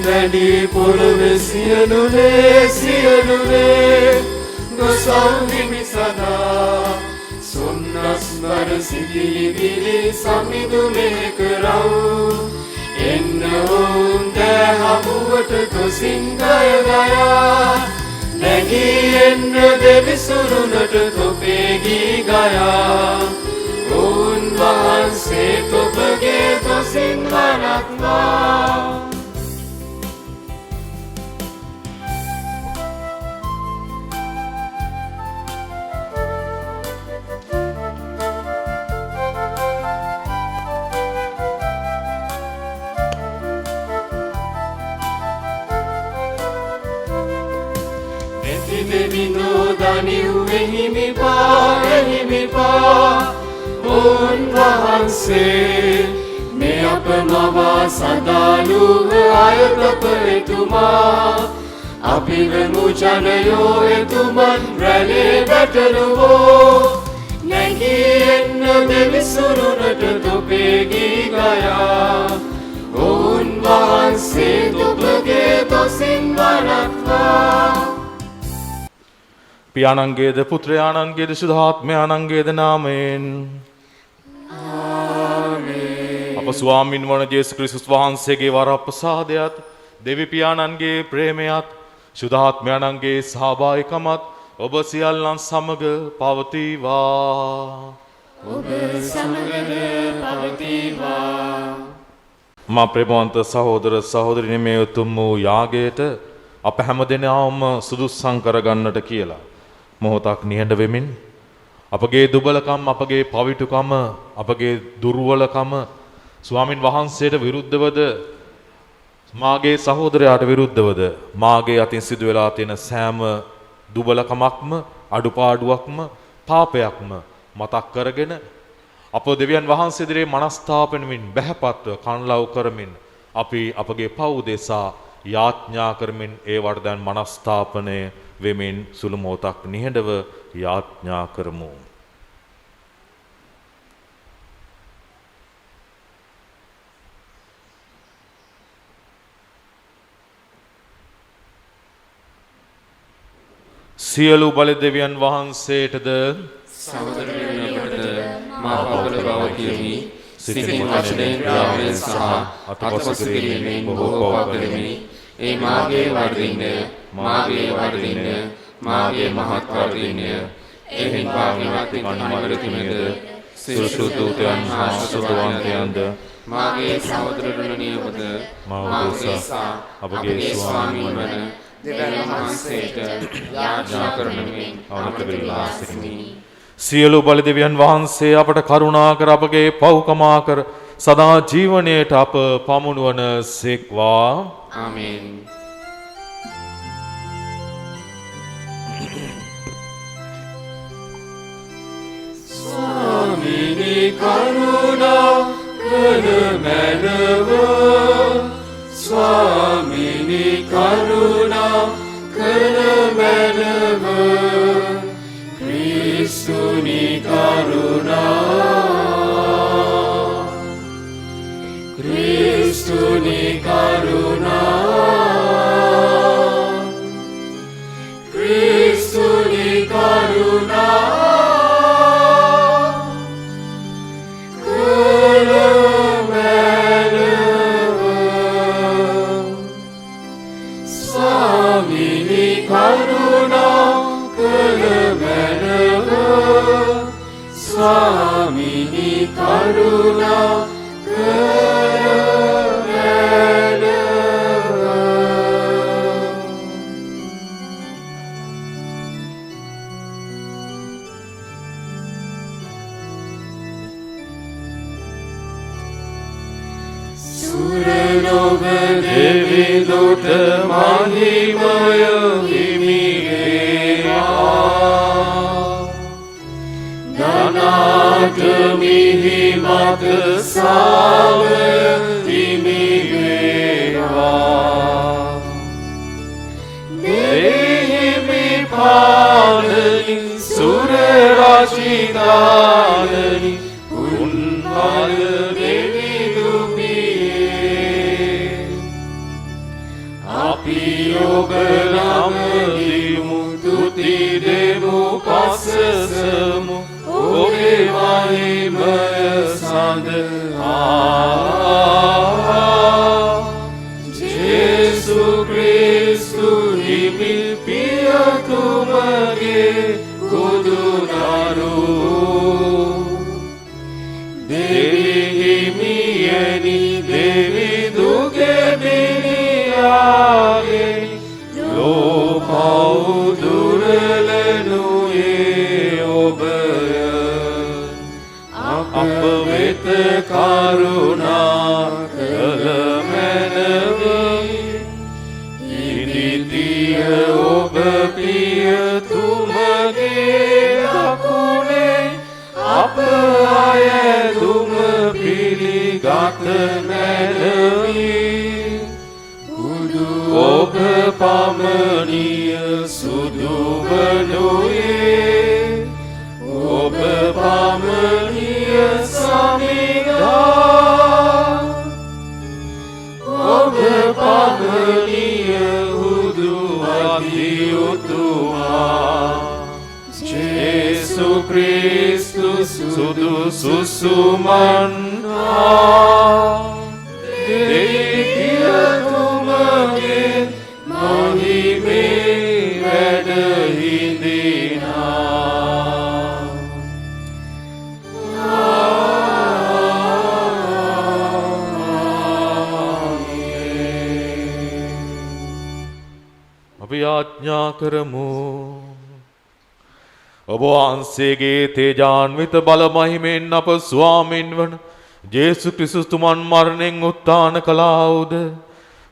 වැඩි පොළොවේ සියලුනේ නොසල්හිමි සදා සොන්නස්වර සිතිලි විලි සමිඳුනේ කරව් එන්න ඔවුන් දැහමුවට ගොසින් ගය ගයා නැගී එන්න දෙවිසුරුනට තොපේ ගී ගයා ඔවුන් වහන්සේ තොපගේ ගොසින් වනත්වා එහිමිපා ඔවුන් වහන්සේ මේ අප මවා සදාලුව අයතප එතුමා අපි වෙමු ජනයෝ එතුමන් රැළේ වැටළුවෝ නැගී එන්න දෙවිසුරුනට තොපේ ගී ගයා ඔවුන් වහන්සේ තොපගේ දොසින් වනත්වා පියාණන්ගේද පුත්‍රයාණන්ගේද සුද්ධාත්මයාණන්ගේද නාමයෙන් ආමේන්. අප ස්වාමින් වන ජේසුස් ක්‍රිස්තුස් වහන්සේගේ වරප්‍රසාදයත් දෙවි පියාණන්ගේ ප්‍රේමයත් සුද්ධාත්මයාණන්ගේ සහභාගීකමත් ඔබ සියල්ලන් සමග පවතිවා. ඔබ සමගද පවතිවා. මා ප්‍රේමවන්ත සහෝදර සහෝදරියනි මේ උතුම් වූ යාගයට අප හැමදෙනාම සුදුස්සම් කරගන්නට කියලා මොහොතක් නිහඬ වෙමින් අපගේ දුබලකම් අපගේ පවිටුකම අපගේ දුර්වලකම ස්වාමින් වහන්සේට විරුද්ධවද මාගේ සහෝදරයාට විරුද්ධවද මාගේ අතින් සිදු වෙලා තියෙන සෑම දුබලකමක්ම අඩුපාඩුවක්ම පාපයක්ම මතක් කරගෙන අප දෙවියන් වහන්සේ ඉදිරියේ මනස්ථාපනමින් බැහැපත්ව කන්ලව් කරමින් අපි අපගේ පව් දෙසා යාඥා කරමින් ඒවට දැන් මනස්ථාපනය වෙමින් සුළු මොහොතක් නිහඬව යාඥා කරමු. සියලු බල දෙවියන් වහන්සේටද සහෝදරයන්ට මා පවුල බව කියමි. සිතින් වචනයෙන් ක්‍රියාවෙන් සහ අතපසු කිරීමෙන් බොහෝ පව කරමි. ඒ මාගේ වර්ධින්න මාගේ මහත් වර්ධින්න එහින් භාග්‍යවත් කන්මරකිමද සිරුසුතුයන් හා සුතවන්තයන්ද මාගේ සහෝදරයන් නියමද මාගේ අපගේ ස්වාමීන් වන දෙවියන් වහන්සේට යාඥා කරමින් අවනතවිලා සිටිමි. සියලු බල දෙවියන් වහන්සේ අපට කරුණා කර අපගේ පව්කමා කර සදා ජීවනයේට අප පමුණුවන සේක්වා. ආමේන්. ස්වාමීනි කරුණා කර මැනව ස්වාමීනි කරුණා කර මැනව ක්‍රිස්තුනි කරුණා ක්‍රිස්තුනි කරුණා ක්‍රිස්තුනි කරුණා කරමැනව ස්වාමීනි කරුණා කරමැනව ස්වාමීනි කරුණා සුරලොව දෙවිඳුට මහිමය හිමි වේවා. ධනාට මිහිමත සාවය හිමි වේවා. දෙහිමි පාලනි සුර රචිතානි උන්මය දෙවිඳු පියේ ඔබ නම දීමු තුති දෙමු පසසමු ඔබේ මහිමය සඳහා ජේසු ක්‍රිස්තු හිමි පියතුමගේ බුදු දරුවෝ දෙවි හිමියනි දෙවි දුගේ බිනියාගේ ලෝකව දුරලනුයේ ඔබය අප වෙත කරුණා කළ මැනවී ඉදිතිය ඔබ පියතුමගේ දකුණේ අප අය දුම පිළිගත මැනවී බුදු ඔබ පමණිය සුදු වනුයේ ඔබ පමණිය සමිඳා ඔබ පමණිය හුදු අධිඋතුමා ජේසු ක්‍රිස්තුස් සුදු සුසුමන්හා දෙවියතුමගේ මහිමේ වැඩ හිඳිනා අපි ආඥා කරමු. ඔබ වහන්සේගේ තේජාන්විත බල මහිමෙන් අප ස්වාමින් වන ජේසු ක්‍රිස්තුස් තුමන් මරණෙන් උත්ථාන කළාවුද?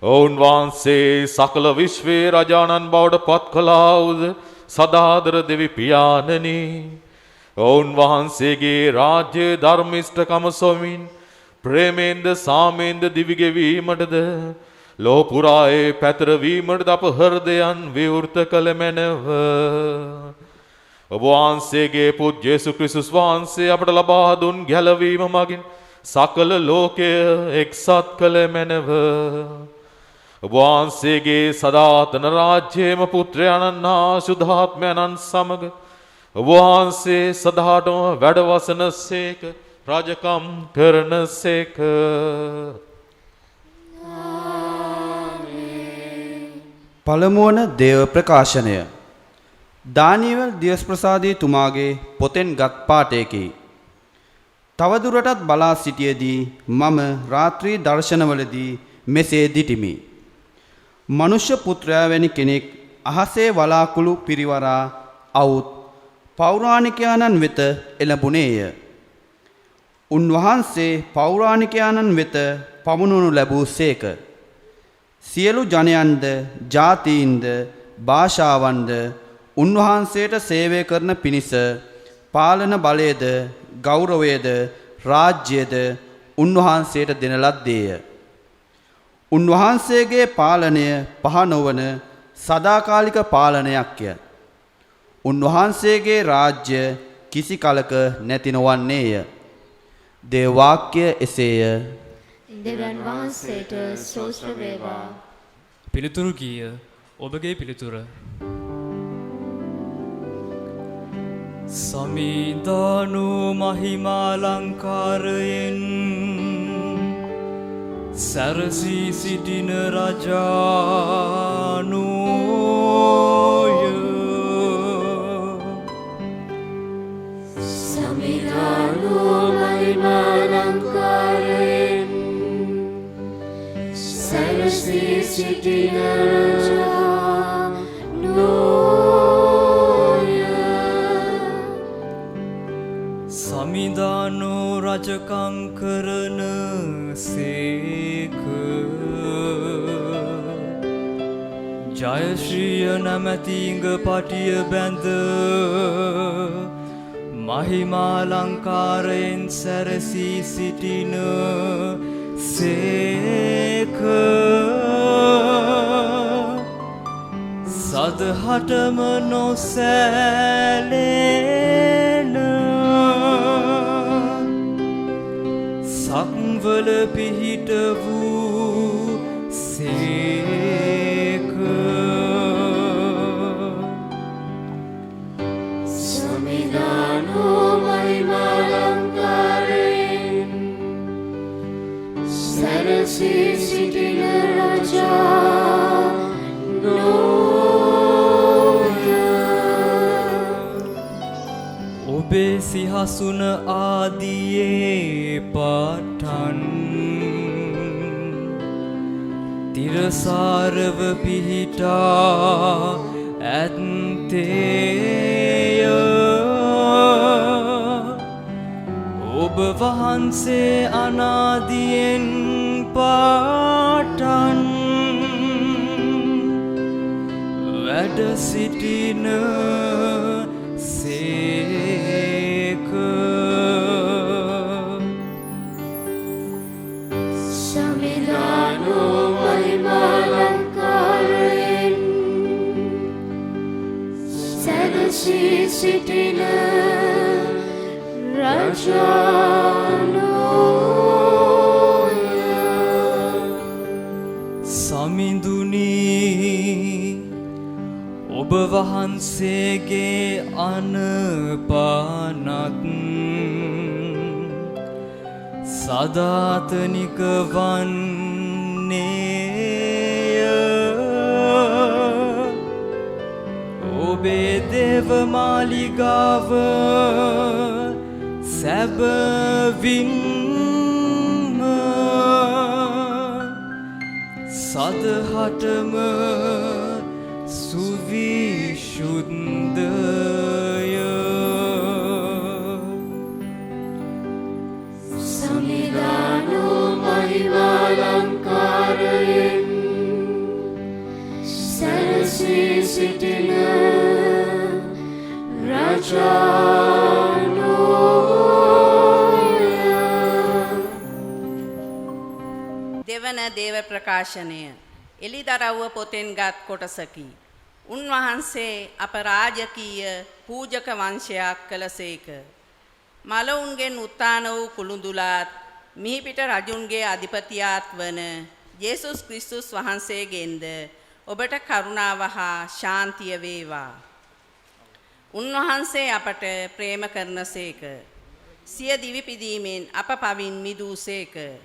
ඔවුන් වහන්සේ සකල විශ්වයේ රජාණන් බවට පත් කළාවුද? සදාදර දෙවි පියාණනි, ඔවුන් වහන්සේගේ රාජ්‍ය ධර්මිෂ්ඨකම සොමින් ප්‍රේමෙන්ද සාමෙන්ද දිවිගෙවීමටද ලෝපුරායේ පැතරවීමටද අප හෘදයන් විවෘත කළ මැනව. ඔබ වහන්සේගේ පුත් ජේසු ක්‍රිස්තුස් වහන්සේ අපට ලබා දුන් ගැලවීම මගින් සකල ලෝකය එක්සත් කළ මැනව. ඔබ වහන්සේගේ සදාතන රාජ්‍යයේම පුත්‍රයන්න් හා සුද්ධාත්මයන්න් සමග ඔබ වහන්සේ සදාටම වැඩවසන සේක රාජකම් කරන සේක. පළමුවන දේව ප්‍රකාශනය. දානියෙල් දිවස් ප්‍රසාදී තුමාගේ පොතෙන් ගත් පාඨයකි. තවදුරටත් බලා සිටියේදී මම රාත්‍රී දර්ශනවලදී මෙසේ දිටිමි. මනුෂ්‍ය පුත්‍රයා වැනි කෙනෙක් අහසේ වලාකුළු පිරිවරා අවුත් පෞරාණිකයාණන් වෙත එළඹුණේය. උන්වහන්සේ පෞරාණිකයාණන් වෙත පමුණුණු ලැබූ සේක. සියලු ජනයන්ද ජාතීන්ද භාෂාවන්ද උන්වහන්සේට සේවය කරන පිණිස පාලන බලයද ගෞරවයද රාජ්‍යයද උන්වහන්සේට දෙන ලද්දේය. උන්වහන්සේගේ පාලනය පහ නොවන සදාකාලික පාලනයක්ය. උන්වහන්සේගේ රාජ්‍ය කිසි කලක නැති නොවන්නේය. දේව වාක්‍ය එසේය. දෙවියන් වහන්සේට ස්තෝත්‍ර වේවා. පිළිතුරු ගීය ඔබගේ පිළිතුර. සමිදානු මහිමාලංකාරයෙන් සරසී සිටින රජානුය. සමිදානු මහිමාලංකාරයෙන් සරසී සිටින රජානුය. සමිදානු රජකම් කරන සේක. ජයශ්‍රිය නැමැති ඉඟ පටිය බැඳ මහිමාලංකාරයෙන් සැරසී සිටින සේක. සදහටම නොසැලෙන සක්වල පිහිට වූ සේක. සිහසුන ආදියේ පාටන් තිරසාරව පිහිටා ඇත්තේය ඔබ වහන්සේ අනාදියෙන් පාටන් වැඩ සිටින සේක සමිදානෝ මහිමාලංකාරයෙන් සැදසී සිටින රජානෝය සමිඳුනී ඔබ වහන්සේගේ අනපානත් සදාතනික වන්නේය ඔබේ දේවමාලිගාව සැබවින්ම සදහටම සුවිශුද්ධය සමිදානෝ මහිමාලංකාරයෙන් සැරසී සිටින රජානෝය දෙවන දේව ප්‍රකාශනය එලිදරව්ව පොතෙන් ගත් කොටසකි. උන්වහන්සේ අප රාජකීය පූජක වංශයක් කළසේක. මලවුන්ගෙන් උත්තාන වූ කුළුඳුලාත් මිහිපිට රජුන්ගේ අධිපතියාත් වන යේසුස් ක්‍රිස්තුස් වහන්සේගෙන්ද ඔබට කරුණාව හා ශාන්තිය වේවා. උන්වහන්සේ අපට ප්‍රේම කරනසේක. සිය දිවි පිදීමෙන් අප පවින් මිදූසේක.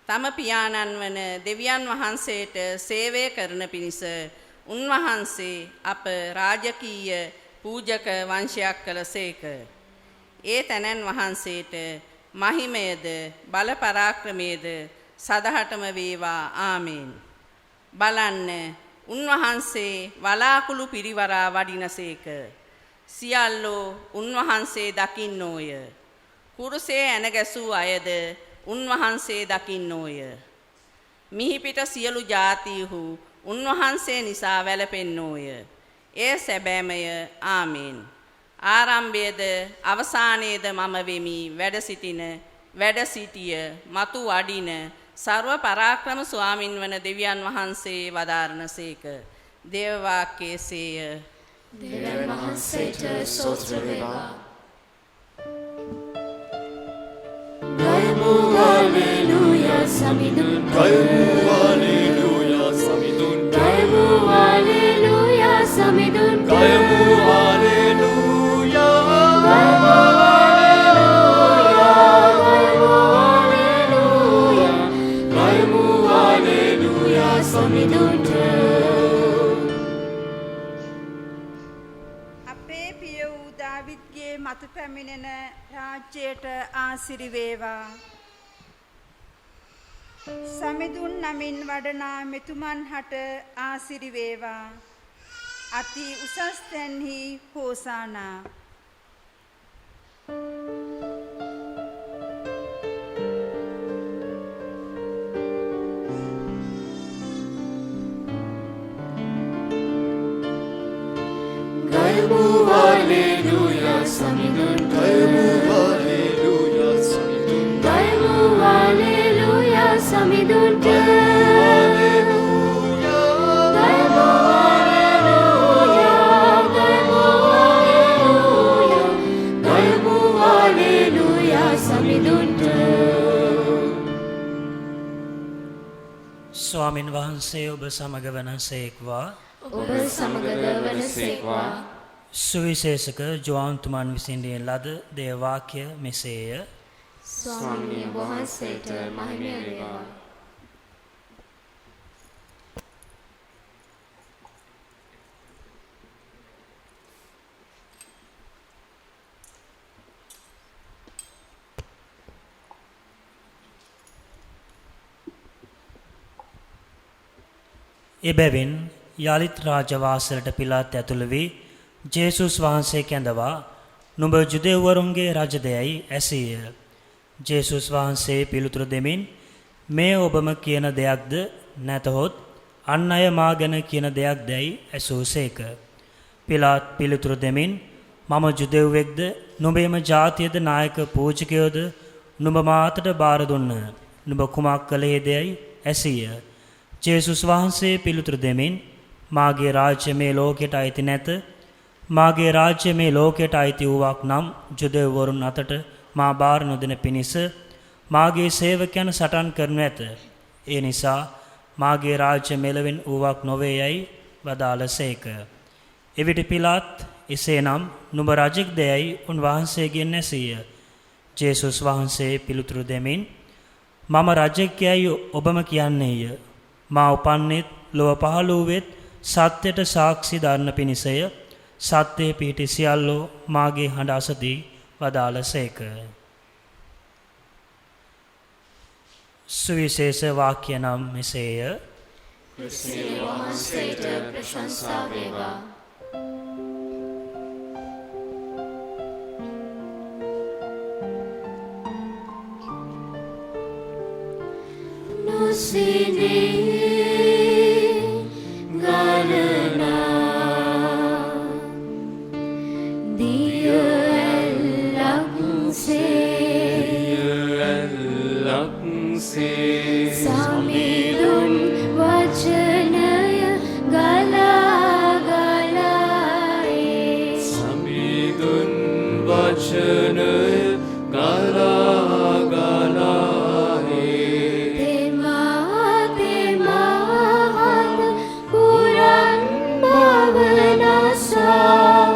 තම පියාණන් වන දෙවියන් වහන්සේට සේවය කරන පිණිස උන්වහන්සේ අප රාජකීය පූජක වංශයක් කළසේක. ඒ තැනැන් වහන්සේට මහිමයද බල පරාක්‍රමයේද සදහටම වේවා ආමේන්. බලන්න උන්වහන්සේ වලාකුළු පිරිවරා වඩිනසේක. සියල්ලෝ උන්වහන්සේ දකින්නෝය. කුරුසේ ඇන ගැසූ අයද උන්වහන්සේ දකින්නෝය. මිහිපිට සියලු ජාතීහු උන්වහන්සේ නිසා වැළපෙන්නෝය. එය සැබෑමය ආමේන්. ආරම්භයේද අවසානයේද මම වෙමි වැඩ සිටිය මතු වඩින සර්ව පරාක්‍රම ස්වාමින් වන දෙවියන් වහන්සේ වදාරනසේක. දේව වාක්‍යයේසේය. දෙවියන් වහන්සේට ස්තෝත්‍ර වේවා. ගයමු හලෙලූයා සමිඳුන් ගයමු හලෙලූයා සමිඳුන් ගයමු හලෙලූයා සමිඳුන් ගයමු හලෙලූයා ගයමු හලෙලූයා සමිඳුන්ට අපේ පිය වූ දාවිද්ගේ මතු පැමිණෙන රාජ්‍යයට ආසිරි වේවා. සමිඳුන් නමින් වඩනා මෙතුමන් හට ආසිරි වේවා. අති උසස් තැන්හි හෝසානා. ගයමු හලෙලූයා සමිඳුන් ගයමු හලෙලූයා සමිඳුන් ගයමු හලෙලූයා සමිඳුන්ට ස්වාමින් වහන්සේ ඔබ සමග වනසේක්වා. ඔබ සමගද වනසේක්වා. සුවිශේෂක ජෝන්තුමන් විසින් ලියන ලද දේවාක්‍ය මෙසේය. ස්වාමීන් වහන්සේට මහිමය වේවා. එබැවින් යලිත් රාජවාසලට පිලාත් ඇතුළු වී ජේසුස් වහන්සේ කැඳවා නුඹ ජුදෙව්වරුන්ගේ රජදයයි ඇසීය. ජේසුස් වහන්සේ පිළිතුරු දෙමින් මේ ඔබම කියන දෙයක්ද නැතහොත් අන් අය මා ගැන කියන දෙයක් දැයි ඇසූසේක. පිලාත් පිළිතුරු දෙමින් මම ජුදෙව්වෙක්ද නුඹේම ජාතියද නායක පූජකයෝද නුඹ මාතට බාර දුන්න. නුඹ කුමක් කළේ දැයි ඇසීය. ජේසුස් වහන්සේ පිළිතුරු දෙමින් මාගේ රාජ්‍ය මේ ලෝකයට අයිති නැත. මාගේ රාජ්‍ය මේ ලෝකයට අයිති වූවක් නම් ජුදෙව්වරුන් අතට මා බාර නොදෙන පිණිස මාගේ සේවකයන් සටන් කරනු ඇත. ඒ නිසා මාගේ රාජ්‍ය මෙලවෙන් වූවක් නොවේ යයි වදාළසේක. එවිට පිලාත් එසේනම් නුඹ රජෙක් දැයි උන්වහන්සේගෙන් ඇසීය. ජේසුස් වහන්සේ පිළිතුරු දෙමින් මම රජෙක් යයි ඔබම කියන්නේය. මා උපන්නේත් ලොව පහළ වූවෙත් සත්‍යයට සාක්ෂි දරන පිණිසය. සත්‍යයේ පිහිටි සියල්ලෝ මාගේ හඬ අසදී වදාළසේක. සුවිශේෂ වාක්‍ය නම් මෙසේය. ක්‍රිස්තුස් වහන්සේට ප්‍රශංසා වේවා. සමිඳුන් වචනය ගලා ගලායේ සමිඳුන් වචනය ගලා ගලායේ තෙමා තෙමාහද පුරන් භවනසා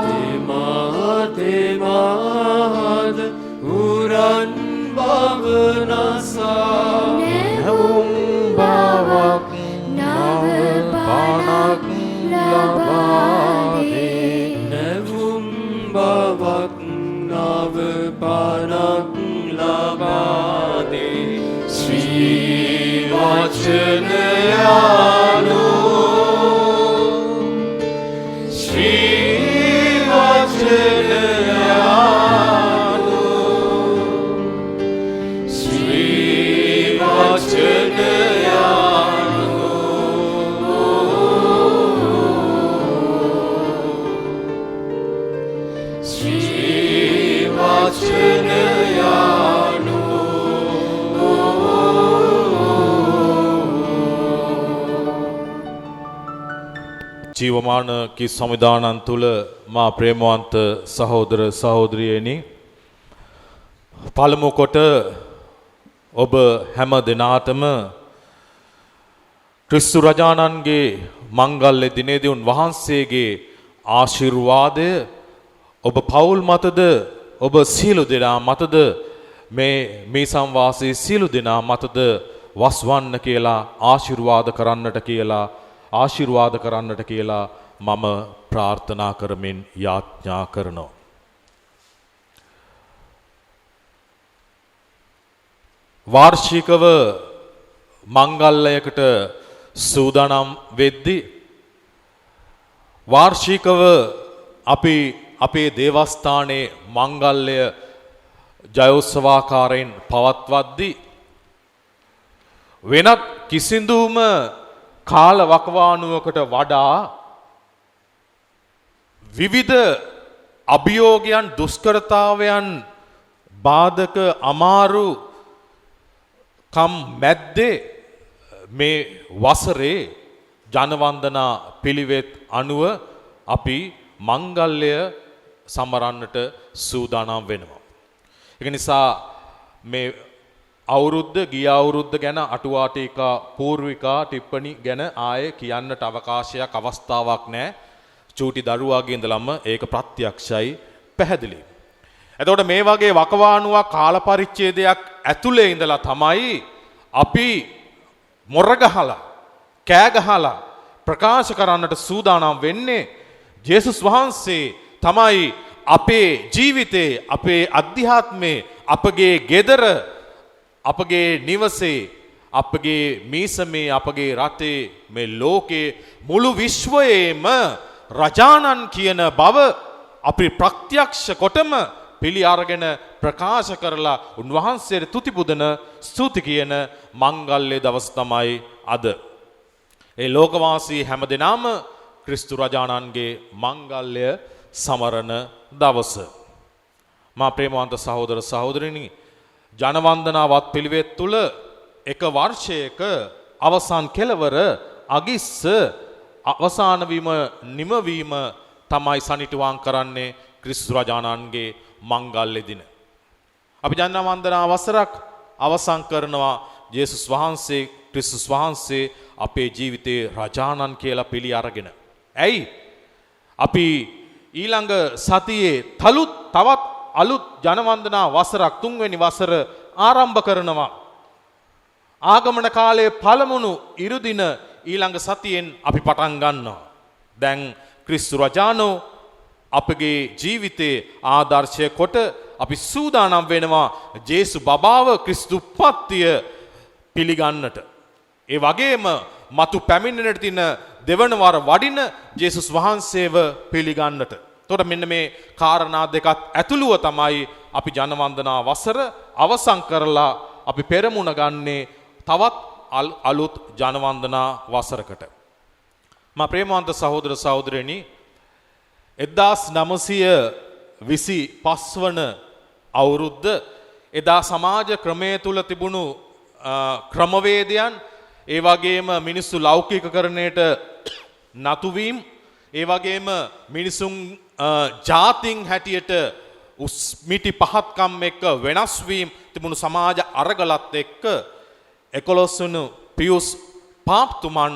තෙමා තෙමාද උරන් භවනසා නැවුම් බවක් නව පණක් ලබාදේ නැවුම් බවක් නව පණක් ලබාදේ ශ්‍රී වචනයානු ශ්‍රී වචනයානු ශ්‍රී වචනයානු ශ්‍රී වචනයානු ජීවමාන කී සමිදානන් තුල මා ප්‍රේමවන්ත සහෝදර සහෝදරියනි, පළමු කොට ඔබ හැම දිනාටම ක්‍රිස්තු රජාණන්ගේ මංගල්‍ය දිනේදී උන්වහන්සේගේ ආශිර්වාදය ඔබ පවුල් මතද ඔබ සියලු දෙනා මතද මේ සංවාසී සියලු දෙනා මතද වස්වන්න කියලා ආශිර්වාද කරන්නට කියලා මම ප්‍රාර්ථනා කරමින් යාඥා කරනවා. වාර්ෂිකව මංගල්‍යයකට සූදානම් වෙද්දී වාර්ෂිකව අපි අපේ දේවස්ථානයේ මංගල්‍ය ජයෝත්සවාකාරයෙන් පවත්වද්දී වෙනත් කිසිඳුම කාල වකවානුවකට වඩා විවිධ අභියෝගයන් දුෂ්කරතාවයන් බාධක අමාරු කම් මැද්දේ මේ වසරේ ජනවන්දනා පිළිවෙත් අනුව අපි මංගල්‍ය සමරන්නට සූදානම් වෙනවා. ඒක නිසා මේ අවුරුද්ද ගිය අවුරුද්ද ගැන අටුවා ටීකා පූර්විකා ටිප්පණි ගැන ආයේ කියන්නට අවකාශයක් අවස්ථාවක් නැහැ. චූටි දරුවාගේ ඉඳලම ඒක ප්‍රත්‍යක්ෂයි, පැහැදිලි. එතකොට මේ වගේ වකවානුවක් කාල පරිච්ඡේදයක් ඇතුලේ ඉඳලා තමයි අපි මොර ගහලා කෑ ගහලා ප්‍රකාශ කරන්නට සූදානම් වෙන්නේ. ජේසුස් වහන්සේ තමයි අපේ ජීවිතේ, අපේ අධ්‍යාත්මේ, අපගේ ගෙදර, අපගේ නිවසේ, අපගේ මේසමේ අපගේ රටේ මේ ලෝකේ මුළු විශ්වයේම රජාණන් කියන බව අපි ප්‍රත්‍යක්ෂ කොටම පිළි අරගෙන ප්‍රකාශ කරලා උන්වහන්සේට තුති පුදන ස්තුති කියන මංගල්‍ය දවස තමයි අද. ඒ ලෝකවාසී හැමදෙනාම ක්‍රිස්තු රජාණන්ගේ මංගල්‍ය සමරන දවස. මා ප්‍රේමවන්ත සහෝදර සහෝදරිනි, ජනවන්දනාවත් පිළිවෙත් තුල එක වර්ෂයක අවසන් කෙළවර අගිස්ස අවසාන වීම නිමවීම තමයි සනිටුවාන් කරන්නේ ක්‍රිස්තු රජාණන්ගේ මංගල්‍ය දින. අපි ජනවන්දනා වසරක් අවසන් කරනවා යේසුස් වහන්සේ ක්‍රිස්තුස් වහන්සේ අපේ ජීවිතේ රජාණන් කියලා පිළි අරගෙන. ඇයි? අපි ඊළඟ සතියේ තවත් අලුත් ජනවන්දනා වසරක් 3 වෙනි වසර ආරම්භ කරනවා. ආගමන කාලයේ පළමුණු ඉරුදින ඊළඟ සතියෙන් අපි පටන් ගන්නවා. දැන් ක්‍රිස්තු රජාණෝ අපගේ ජීවිතයේ ආදර්ශය කොට අපි සූදානම් වෙනවා ජේසු බබාව ක්‍රිස්තු උප්පත්තිය පිළිගන්නට. ඒ වගේම මතු පැමිණෙන්නට තියෙන දෙවන වර වඩින ජේසුස් වහන්සේව පිළිගන්නට. එතකොට මෙන්න මේ කාරණා දෙකත් ඇතුළුව තමයි අපි ජනවන්දනා වසර අවසන් කරලා අපි පෙරමුණ ගන්නේ තවත් අලුත් ජනවන්දනා වසරකට. මා ප්‍රේමවන්ත සහෝදර සහෝදරයනි, 1925 වන අවුරුද්ද එදා සමාජ ක්‍රමයේ තුල තිබුණු ක්‍රමවේදයන්, ඒ වගේම මිනිස්සු ලෞකිකකරණයට නතුවීම, ඒ වගේම මිනිසුන් ජාතින් හැටියට උස්මිටි පහත්කම් එක්ක වෙනස් වීම තිබුණු සමාජ අරගලත් එක්ක 11 වන පියුස් පාප්තුමන්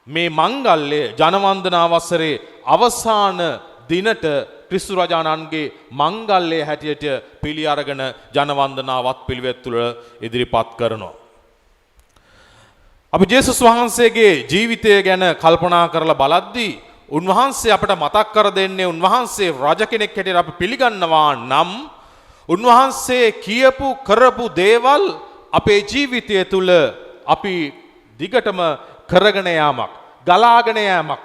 මේ මංගල්‍ය ජනවන්දනා වසරේ අවසාන දිනට ක්‍රිස්තු රජාණන්ගේ මංගල්‍ය හැටියට පිළි අරගෙන ජනවන්දනාවත් පිළිවෙත් තුළ ඉදිරිපත් කරනවා. අපි ජේසුස් වහන්සේගේ ජීවිතය ගැන කල්පනා කරලා බලද්දී උන්වහන්සේ අපට මතක් කර දෙන්නේ උන්වහන්සේ රජ කෙනෙක් හැටියට අපි පිළිගන්නවා නම් උන්වහන්සේ කියපු කරපු දේවල් අපේ ජීවිතය තුළ අපි දිගටම කරගෙන යාමක්, ගලාගෙන යාමක්.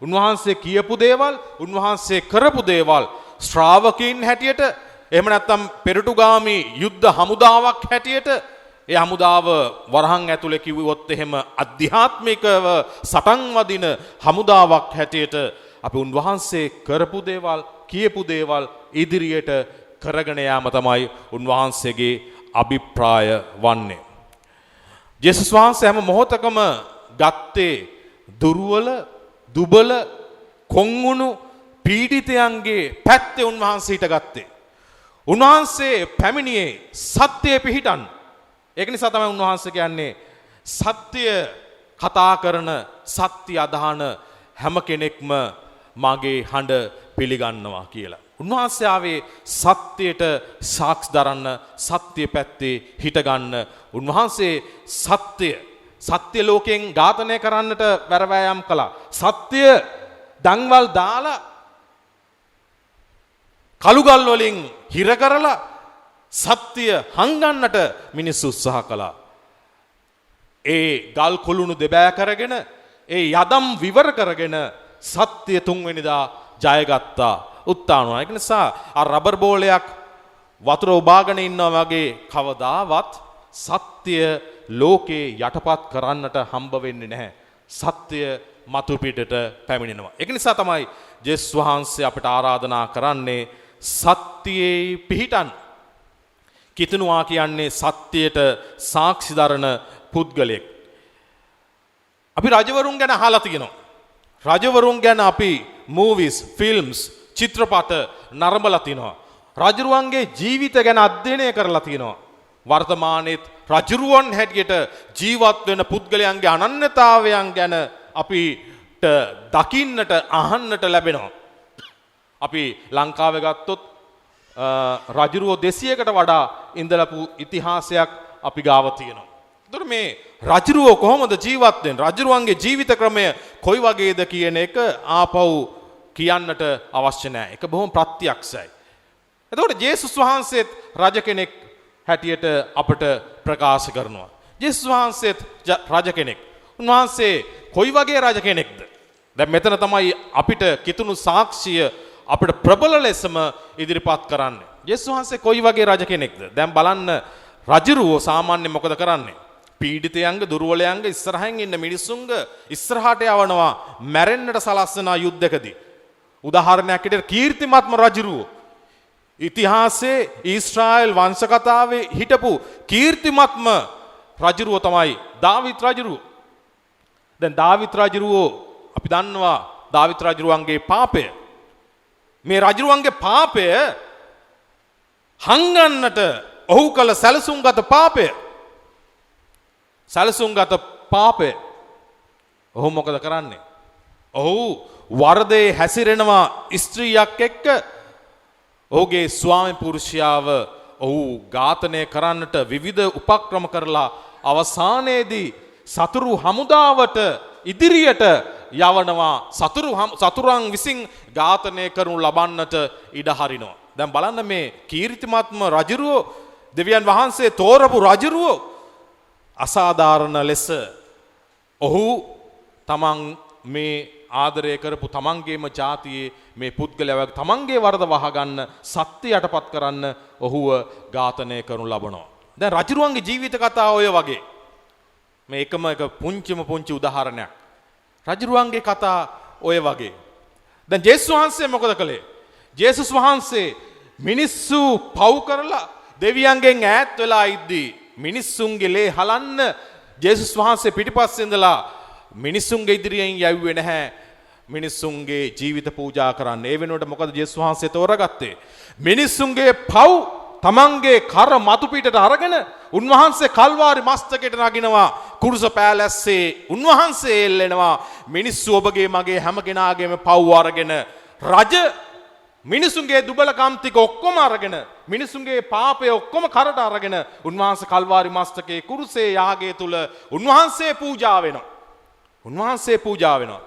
උන්වහන්සේ කියපු දේවල්, උන්වහන්සේ කරපු දේවල් ශ්‍රාවකීන් හැටියට, එහෙම නැත්නම් පෙරටුගාමි යුද්ධ හමුදාවක් හැටියට, ඒ හමුදාව වරහන් ඇතුලේ කිව්වොත් එහෙම අධ්‍යාත්මිකව සටන් වදින හමුදාවක් හැටියට අපි උන්වහන්සේ කරපු දේවල්, කියපු දේවල් ඉදිරියට කරගෙන යාම තමයි උන්වහන්සේගේ අභිප්‍රාය වන්නේ. ජේසුස් වහන්සේ හැම මොහොතකම ගත්තේ දුර්වල, දුබල, කොන්වුණු පීඩිතයන්ගේ පැත්තේ උන්වහන්සේ හිටගත්තේ. උන්වහන්සේ පැමිණියේ සත්‍යය පිහිටන්. ඒක නිසා තමයි උන්වහන්සේ කියන්නේ සත්‍ය කතා කරන, සත්‍ය අදහන හැම කෙනෙක්ම මගේ හඬ පිළිගන්නවා කියලා. උන්වහන්සේ ආවේ සත්‍යයට සාක්ෂි දරන්න, සත්‍ය පැත්තේ හිටගන්න. උන්වහන්සේ සත්‍ය ලෝකයෙන් ඝාතනය කරන්නට වැරවෑයම් කළා. සත්‍ය දන්වල් දාලා කළුගල් වලින් හිර කරලා සත්‍ය හංගන්නට මිනිස්සු උත්සාහ කළා. ඒ ගල් කුළුණු දෙබෑ කරගෙන, ඒ යදම් විවර කරගෙන සත්‍ය 3 වෙනිදා ජයගත්තා, උත්තානුවා. ඒක නිසා රබර් බෝලයක් වතුර උබාගෙන ඉන්නවා වගේ කවදාවත් සත්‍ය ලෝකේ යටපත් කරන්නට හම්බ වෙන්නේ නැහැ. සත්‍ය මතු පිටට පැමිණෙනවා. ඒක නිසා තමයි ජේසුස් වහන්සේ අපට ආරාධනා කරන්නේ සත්‍යයේ පිහිටන්. කිතුණුවා කියන්නේ සත්‍යයට සාක්ෂි දරන පුද්ගලයෙක්. අපි රජවරුන් ගැන අහලා තියෙනවා. රජවරුන් ගැන අපි මූවිස්, ෆිල්ම්ස්, චිත්‍රපට නරඹලා තිනවා. රජරුවන්ගේ ජීවිත ගැන අධ්‍යයනය කරලා තිනවා. වර්තමානයේත් රජරුවන් හැටියට ජීවත් වෙන පුද්ගලයන්ගේ අනන්‍යතාවයන් ගැන අපිට දකින්නට, අහන්නට ලැබෙනවා. අපි ලංකාවේ ගත්තොත් රජරුවෝ 200කට වඩා ඉඳලපු ඉතිහාසයක් අපි ගාව තියෙනවා. එතකොට මේ රජරුවෝ කොහොමද ජීවත් වෙන්නේ? රජරුවන්ගේ ජීවිත ක්‍රමය කොයි වගේද කියන එක ආපහු කියන්නට අවශ්‍ය නැහැ. ඒක බොහොම ප්‍රත්‍යක්ෂයි. එතකොට ජේසුස් වහන්සේත් රජ කෙනෙක් හැටියට අපට ප්‍රකාශ කරනවා. ජේසුස් වහන්සේත් රජ කෙනෙක්. උන්වහන්සේ කොයි වගේ රජ කෙනෙක්ද? දැන් මෙතන තමයි අපිට කිතුණු සාක්ෂිය අපිට ප්‍රබල ලෙසම ඉදිරිපත් කරන්නේ. ජේසුස් වහන්සේ කොයි වගේ රජ කෙනෙක්ද? දැන් බලන්න රජුරෝ සාමාන්‍යයෙන් මොකද කරන්නේ? පීඩිතයන්ග දුර්වලයන්ග ඉස්සරහින් ඉන්න මිනිස්සුන්ග ඉස්සරහට යවනවා මැරෙන්නට සලස්සන යුද්ධකදී. උදාහරණයක් විදිහට කීර්තිමත්ම රජුරෝ ඉතිහාසයේ ඊශ්‍රායල් වංශ කතාවේ හිටපු කීර්තිමත්ම රජුරෝ තමයි දාවිත් රජුරෝ. දැන් දාවිත් රජුරෝ අපි දන්නවා දාවිත් රජුරුවන්ගේ පාපය. මේ රජුරුවන්ගේ පාපය හංගන්නට ඔහු කළ සැලසුම්ගත පාපය. සැලසුම්ගත පාපය. ඔහු මොකද කරන්නේ? ඔහු වරදේ හැසිරෙනවා ස්ත්‍රියක් එක්ක. ඔහුගේ ස්වාමි පුරුෂයාව ඔහු ඝාතනය කරන්නට විවිධ උපක්‍රම කරලා අවසානයේදී සතුරු හමුදාවට ඉදිරියට යවනවා. සතුරන් විසින් ඝාතනය කරනු ලබන්නට ඉඩ හරිනවා. දැන් බලන්න මේ කීර්තිමත්ම රජුරෝ දෙවියන් වහන්සේ තෝරපු රජුරෝ අසාධාරණ ලෙස ඔහු තමන් මේ ආදරය කරපු තමන්ගේම ජාතියේ මේ පුද්ගලයා තමන්ගේ වරද වහගන්න සත්‍ය යටපත් කරන්න ඔහුව ඝාතනය කරනු ලබනවා. දැන් රජුරුවන්ගේ ජීවිත කතාව ඔය වගේ. මේ එකම එක පුංචි උදාහරණයක්. රජුරුවන්ගේ කතා ඔය වගේ. දැන් ජේසුස් වහන්සේ මොකද කළේ? ජේසුස් වහන්සේ මිනිස්සු පව් කරලා දෙවියන්ගෙන් ඈත් වෙලා ඉද්දී මිනිස්සුන්ගේ ලේ හලන්න ජේසුස් වහන්සේ පිටිපස්සේ ඉඳලා මිනිස්සුන්ගේ ඉදිරියෙන් යවුවේ නැහැ. මිනිස්සුන්ගේ ජීවිත පූජා කරන්න. ඒ වෙනුවට මොකද ජේසුස් වහන්සේ තෝරගත්තේ? මිනිස්සුන්ගේ පව් තමන්ගේ කර මතු පිටට අරගෙන උන්වහන්සේ කල්වාරි මස්තකයට නගිනවා. කුරුස පෑලැස්සේ උන්වහන්සේ එල්ලෙනවා. මිනිස්සු ඔබගේ මගේ හැම කෙනාගේම පව් අරගෙන රජ මිනිසුන්ගේ දුබලකම් ටික ඔක්කොම අරගෙන මිනිසුන්ගේ පාපය ඔක්කොම කරට අරගෙන උන්වහන්සේ කල්වාරි මස්තකයේ කුරුසේ යාගය තුල උන්වහන්සේ පූජා වෙනවා. උන්වහන්සේ පූජා වෙනවා.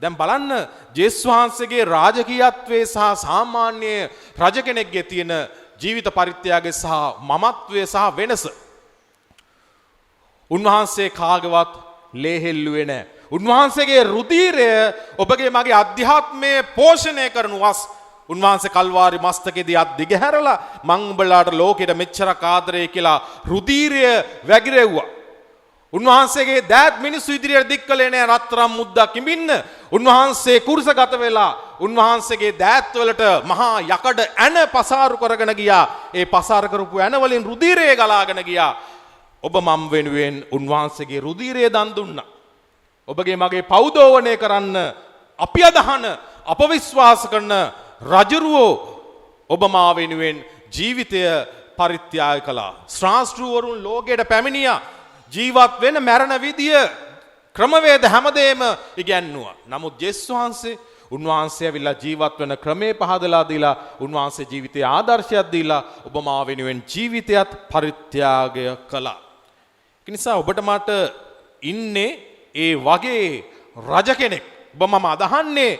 දැන් බලන්න ජේසුස් වහන්සේගේ රාජකීයත්වයේ සහ සාමාන්‍ය රජ කෙනෙක්ගේ තියෙන ජීවිත පරිත්‍යාගය සහ මමත්වය සහ වෙනස. උන්වහන්සේ කාගවත් ලේහෙල්ලුවේ නැහැ. උන්වහන්සේගේ රුධිරය ඔබගේ මගේ අධ්‍යාත්මයේ පෝෂණය කරනුවස්. උන්වහන්සේ කල්වාරි මස්තකයේදී අත් දිගහැරලා මං උඹලාට ලෝකෙට මෙච්චරක් ආදරේ කියලා රුධිරය වැగిරෙව්වා. උන්වහන්සේගේ දෑත් මිනිස්සු ඉදිරියට දික් කළේ නෑ රත්තරන් මුද්දක් කිඹින්න. උන්වහන්සේ කුරුසගත වෙලා උන්වහන්සේගේ දෑත් වලට මහා යකඩ ඇන පසාරු කරගෙන ගියා. ඒ පසාර කරපු ඇන වලින් රුධිරය ගලාගෙන ගියා. ඔබ මම් වෙනුවෙන් උන්වහන්සේගේ රුධිරය දන් දුන්නා. ඔබගේ මගේ පෞදෝවණය කරන්න අපි අදහන අප විශ්වාස කරන රජරුවෝ ඔබ මා වෙනුවෙන් ජීවිතය පරිත්‍යාග කළා. ශ්‍රාස්ත්‍රවරුන් ලෝකයට පැමිණියා. ජීවත් වෙන මරණ විදිය ක්‍රමවේද හැමදේම ඉගැන්නුවා. නමුත් ජේසුස් වහන්සේ උන්වහන්සේ ඇවිල්ලා ජීවත් වෙන ක්‍රමේ පහදලා දීලා උන්වහන්සේ ජීවිතයේ ආදර්ශයක් දීලා ඔබ මා වෙනුවෙන් ජීවිතයත් පරිත්‍යාගය කළා. ඒ නිසා ඔබට මට ඉන්නේ ඒ වගේ රජ කෙනෙක්. ඔබ මම අදහන්නේ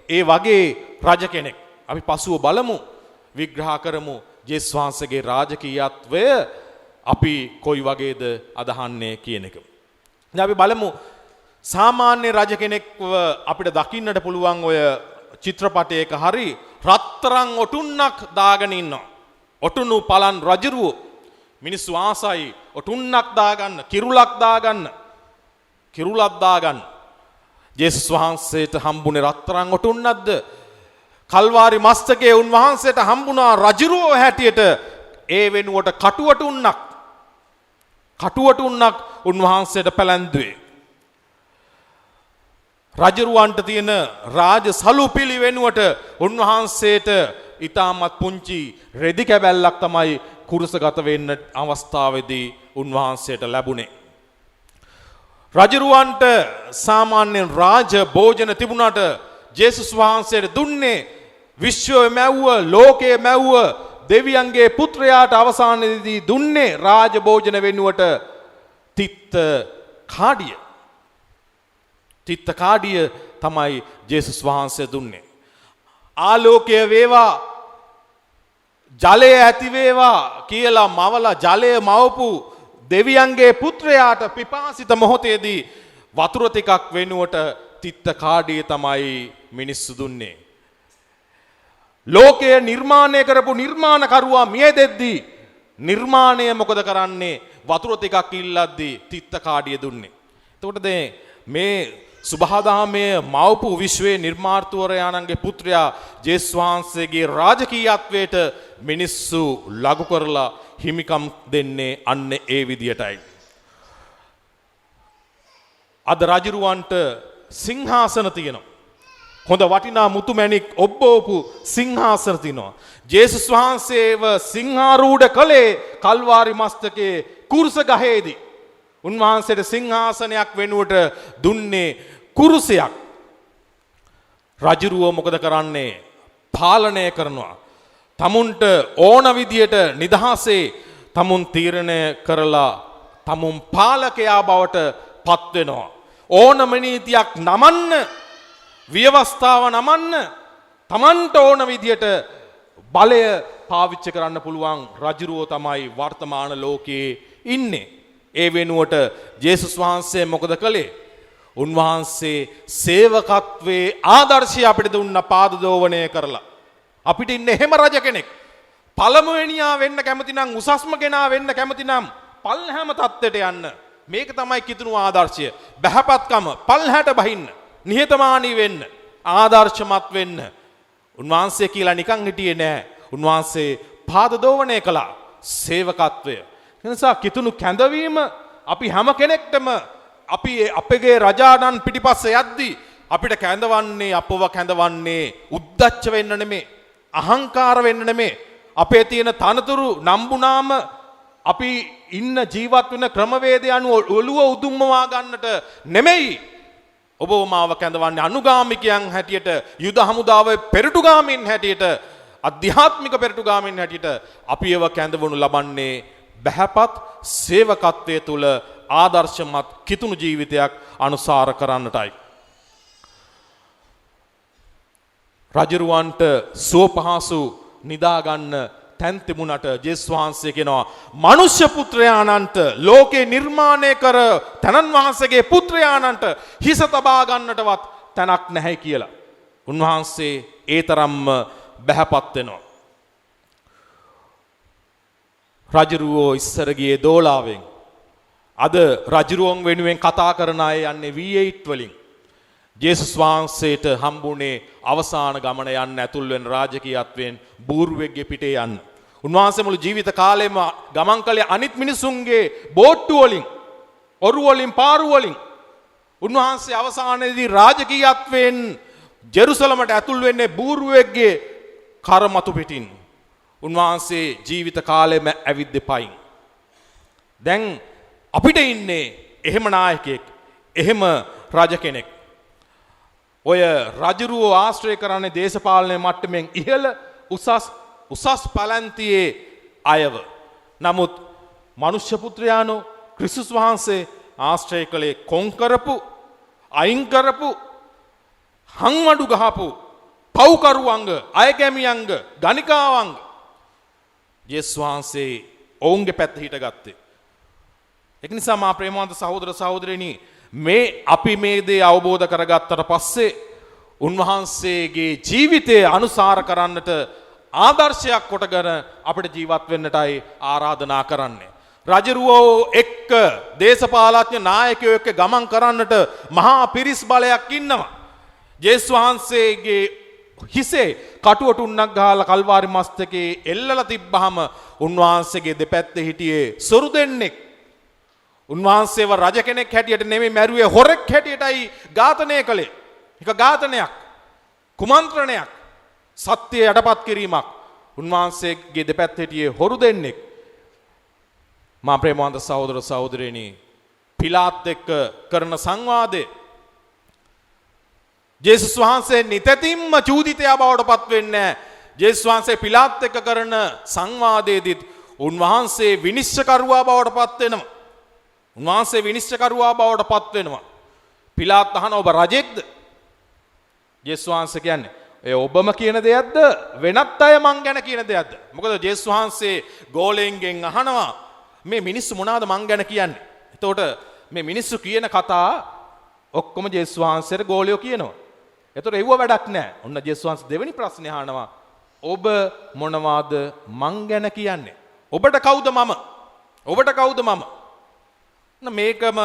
ඒ වගේ රජ කෙනෙක්. අපි පසුව බලමු විග්‍රහ කරමු ජේසුස් වහන්සේගේ රාජකීයත්වය අපි කොයි වගේද අදහන්නේ කියන එක. දැන් අපි බලමු සාමාන්‍ය රජ කෙනෙක්ව අපිට දකින්නට පුළුවන් ඔය චිත්‍රපටයක හරි රත්තරන් ඔටුන්නක් දාගෙන ඉන්නවා. ඔටුනු පලන් රජුරුව මිනිස්සු ආසයි ඔටුන්නක් දාගන්න, කිරුලක් දාගන්න. කිරුලක් දාගන්න. ජේසුස් වහන්සේට හම්බුනේ රත්තරන් ඔටුන්නක්ද? කල්වාරි මස්තකයේ උන්වහන්සේට හම්බුණා රජුරුව හැටියට ඒ වෙනුවට කටුවටුන්නක්. කටුවටුන්නක් උන්වහන්සේට පැලැන්දුවේ. රජරුවන්ට තියෙන රාජ සලු පිළි වෙනුවට උන්වහන්සේට ඊටමත් පුංචි රෙදි කැබැල්ලක් තමයි කුරුසගත වෙන්න අවස්ථාවේදී උන්වහන්සේට ලැබුණේ. රජරුවන්ට සාමාන්‍යයෙන් රාජ භෝජන තිබුණාට ජේසුස් වහන්සේට දුන්නේ විශ්වය මැව්ව, ලෝකයේ මැව්ව දෙවියන්ගේ පුත්‍රයාට අවසානයේදී දුන්නේ රාජ භෝජන වෙනුවට තිත්ත කාඩිය. තිත්ත කාඩිය තමයි ජේසුස් වහන්සේ දුන්නේ. ආලෝකය වේවා, ජලය ඇති වේවා කියලා මවලා ජලය මවපු දෙවියන්ගේ පුත්‍රයාට පිපාසිත මොහොතේදී වතුර ටිකක් වෙනුවට තිත්ත කාඩිය තමයි මිනිස්සු දුන්නේ. ලෝකය නිර්මාණය කරපු නිර්මාණකරුවා මියදෙද්දී නිර්මාණය මොකද කරන්නේ? වතුර ටිකක් ඉල්ලද්දී තිත්ත කාඩිය දුන්නේ. එතකොට මේ සුභාදාමයේ මවපු විශ්වයේ නිර්මාර්තවරයාණන්ගේ පුත්‍රයා ජේසුස් වහන්සේගේ රාජකීයත්වයට මිනිස්සු ලඝු කරලා හිමිකම් දෙන්නේ අන්න ඒ විදියටයි. අද රජුරවන්ට සිංහාසන තියෙනවා. හොඳ වටිනා මුතුමැණික් ඔබ්බවපු සිංහාසන තියෙනවා. ජේසුස් වහන්සේව සිංහාරූඪ කළේ කල්වාරි මස්තකයේ කුරුස ගහේදී. උන්වහන්සේට සිංහාසනයක් වෙනුවට දුන්නේ කුරුසයක්. රජුරුව මොකද කරන්නේ? පාලනය කරනවා. තමුන්ට ඕන විදියට නිදහසේ තමුන් තීරණය කරලා තමුන් පාලකයා බවට පත් වෙනවා. ඕනම නීතියක් නමන්න, ව්‍යවස්ථාව නමන්න, තමන්ට ඕන විදියට බලය පාවිච්චි කරන්න පුළුවන් රජුරුව තමයි වර්තමාන ලෝකයේ ඉන්නේ. ඒ වෙනුවට ජේසුස් වහන්සේ මොකද කළේ? උන්වහන්සේ සේවකත්වයේ ආදර්ශය අපිට දුන්න පාදදෝවණය කරලා. අපිට ඉන්නේ එහෙම රජ කෙනෙක්. පළමුවෙනියා වෙන්න කැමති නම්, උසස්ම කෙනා වෙන්න කැමති නම් පල්හැම තත්ත්වයට යන්න. මේක තමයි කිතුණු ආදර්ශය. බහැපත්කම, පල්හැට බහින්න, නිහතමානී වෙන්න, ආදර්ශමත් වෙන්න. උන්වහන්සේ කියලා නිකන් හිටියේ නෑ. උන්වහන්සේ පාදදෝවණය කළා. සේවකත්වය. නිසා කිතුණු කැඳවීම අපි හැම කෙනෙක්ටම අපි අපගේ රජාණන් පිටිපස්සේ යද්දී අපිට කැඳවන්නේ, අපව කැඳවන්නේ උද්දච්ච වෙන්න නෙමෙයි, අහංකාර වෙන්න නෙමෙයි, අපේ තියෙන තනතුරු නම්බුනාම අපි ඉන්න ජීවත් වෙන ක්‍රමවේදය අනුව ඔළුව උදුම්මවා ගන්නට නෙමෙයි. ඔබව මාව කැඳවන්නේ අනුගාමිකයන් හැටියට, යුද හමුදාවේ පෙරටුගාමීන් හැටියට, අධ්‍යාත්මික පෙරටුගාමීන් හැටියට අපි ඒව කැඳවනු ලබන්නේ බහැපත් සේවකත්වයේ තුල ආදර්ශමත් කිතුණු ජීවිතයක් අනුසාර කරන්නටයි. රජුරවන්ට සුවපහසු නිදාගන්න තැන් තිබුණට ජේසුස් වහන්සේ කියනවා මනුෂ්‍ය පුත්‍රයාණන්ට, ලෝකේ නිර්මාණය කර තනන් වහන්සේගේ පුත්‍රයාණන්ට හිස තබා ගන්නටවත් තැනක් නැහැ කියලා. උන්වහන්සේ ඒ තරම්ම බහැපත් වෙනවා. රජුරෝ ඉස්සර ගියේ දෝලාවෙන්. අද රජුරුවන් වෙනුවෙන් කතා කරන අය යන්නේ V8 වලින්. ජේසුස් වහන්සේට හම්බුනේ අවසාන ගමන යන්න ඇතුල් වෙන රාජකීයත්වයෙන් බූරුවෙක්ගේ පිටේ යන්න. උන්වහන්සේ මුළු ජීවිත කාලෙම ගමන් කළේ අනිත් මිනිසුන්ගේ බෝට්ටු වලින්, ඔරු වලින්, පාරු වලින්. උන්වහන්සේ අවසානයේදී රාජකීයත්වයෙන් ජෙරුසලමට ඇතුල් වෙන්නේ බූරුවෙක්ගේ කරමතු පිටින්. උන්වහන්සේ ජීවිත කාලෙම ඇවිත් දෙපයින්. දැන් අපිට ඉන්නේ එහෙම නායකයෙක්, එහෙම රජ කෙනෙක්. ඔය රජුරුව ආශ්‍රය කරන්නේ දේශපාලනයේ මට්ටමින් ඉහළ උසස් පැලැන්තියේ අයව. නමුත් මනුෂ්‍ය පුත්‍රයාණෝ ක්‍රිස්තුස් වහන්සේ ආශ්‍රය කළේ කොන් කරපු, අයින් කරපු, හංවඩු ගහපු පව්කරුවන්ග, අයකැමියන්ග, ගණිකාවන්ග. ජේසුස් වහන්සේ ඔවුන්ගේ පැත්ත හිටගත්තේ. ඒක නිසා මා ප්‍රේමවන්ත සහෝදර සහෝදරියනි, මේ අපි මේ දේ අවබෝධ කරගත්තට පස්සේ උන්වහන්සේගේ ජීවිතය අනුසාර කරන්නට ආදර්ශයක් කොටගෙන අපිට ජීවත් වෙන්නටයි ආරාධනා කරන්නේ. රජුරෝ එක්ක දේශපාලඥ නායකයෝ එක්ක ගමන් කරන්නට මහා පිරිස් බලයක් ඉන්නවා. ජේසුස් වහන්සේගේ හිසේ කටුවටුන්නක් ගහලා කල්වාරි මස්තකේ එල්ලලා තිබ්බහම උන්වහන්සේගේ දෙපැත්තේ හිටියේ සොරු දෙන්නෙක්. උන්වහන්සේව රජ කෙනෙක් හැටියට නෙමෙයි මැරුවේ, හොරෙක් හැටියටයි ඝාතනය කළේ. ඒක ඝාතනයක්, කුමන්ත්‍රණයක්, සත්‍ය යටපත් කිරීමක්. උන්වහන්සේගේ දෙපැත්තේ හිටියේ හොරු දෙන්නෙක්. මා ප්‍රේමවන්ත සහෝදර සහෝදරියනි, පිලාත් එක්ක කරන සංවාදේ ජේසුස් වහන්සේ නිතැතින්ම චූදිතයා බවට පත් වෙන්නේ නැහැ. ජේසුස් වහන්සේ පිලාත් එක්ක කරන සංවාදයේදීත් උන්වහන්සේ විනිශ්චයකරුවා බවට පත් වෙනවා. උන්වහන්සේ විනිශ්චයකරුවා බවට පත් වෙනවා. පිලාත් අහන ඔබ රජෙක්ද? ජේසුස් වහන්සේ කියන්නේ ඒ ඔබම කියන දෙයක්ද වෙනත් අය මං ගැන කියන දෙයක්ද? මොකද ජේසුස් වහන්සේ ගෝලෙන්ගෙන් අහනවා මේ මිනිස්සු මොනවාද මං ගැන කියන්නේ? එතකොට මේ මිනිස්සු කියන කතා ඔක්කොම ජේසුස් වහන්සේට ගෝලියෝ කියනවා. එතකොට ඒව වැඩක් නැහැ. ඔන්න ජේසුස් වහන්සේ දෙවෙනි ප්‍රශ්නේ අහනවා. ඔබ මොනවාද මං ගැන කියන්නේ? ඔබට කවුද මම? ඔබට කවුද මම? මේකම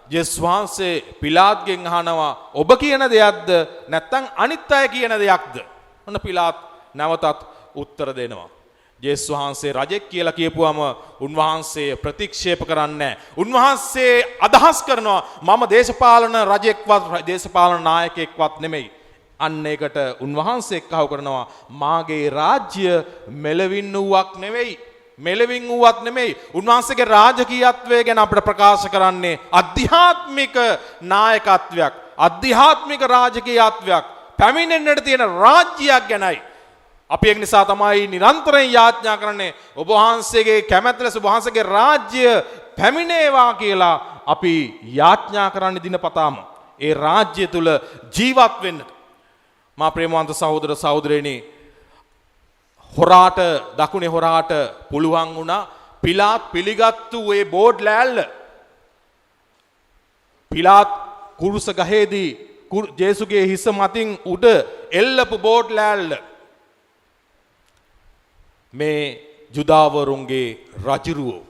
ජේසුස් වහන්සේ පිලාත්ගෙන් අහනවා ඔබ කියන දෙයක්ද නැත්නම් අනිත් අය කියන දෙයක්ද? ඔන්න පිලාත් නැවතත් උත්තර දෙනවා. ජේසුස් වහන්සේ රජෙක් කියලා කියපුවම උන්වහන්සේ ප්‍රතික්ෂේප කරන්නේ නැහැ. උන්වහන්සේ අදහස් කරනවා මම දේශපාලන රජෙක්වත් දේශපාලන නායකයෙක්වත් නෙමෙයි. අන්න ඒකට උන්වහන්සේ එක්කව කරනවා මාගේ රාජ්‍ය මෙලවින් වූවක් නෙවෙයි. මෙලවින් වූවක් නෙමෙයි. උන්වහන්සේගේ රාජකීයත්වය ගැන අපිට ප්‍රකාශ කරන්නේ අධ්‍යාත්මික නායකත්වයක්, අධ්‍යාත්මික රාජකීයත්වයක්, පැමිණෙන්නට තියෙන රාජ්‍යයක් ගැනයි. අපි ඒක නිසා තමයි නිරන්තරයෙන් යාඥා කරන්නේ ඔබ වහන්සේගේ කැමැත්ත ලෙස ඔබ වහන්සේගේ රාජ්‍ය පැමිණේවා කියලා අපි යාඥා කරන්නේ දිනපතාම. ඒ රාජ්‍ය තුල ජීවත් වෙන්න. මා ප්‍රේමවන්ත සහෝදර සහෝදරයනි, හොරාට දකුණේ හොරාට පුළුවන් වුණා පිලාත් පිළිගත්තු ඒ බෝඩ් ලෑල්ල. පිලාත් කුරුස ගහේදී ජේසුගේ හිස මතින් උඩ එල්ලපු බෝඩ් ලෑල්ල මේ ජුදාවරුන්ගේ රජුරුවෝ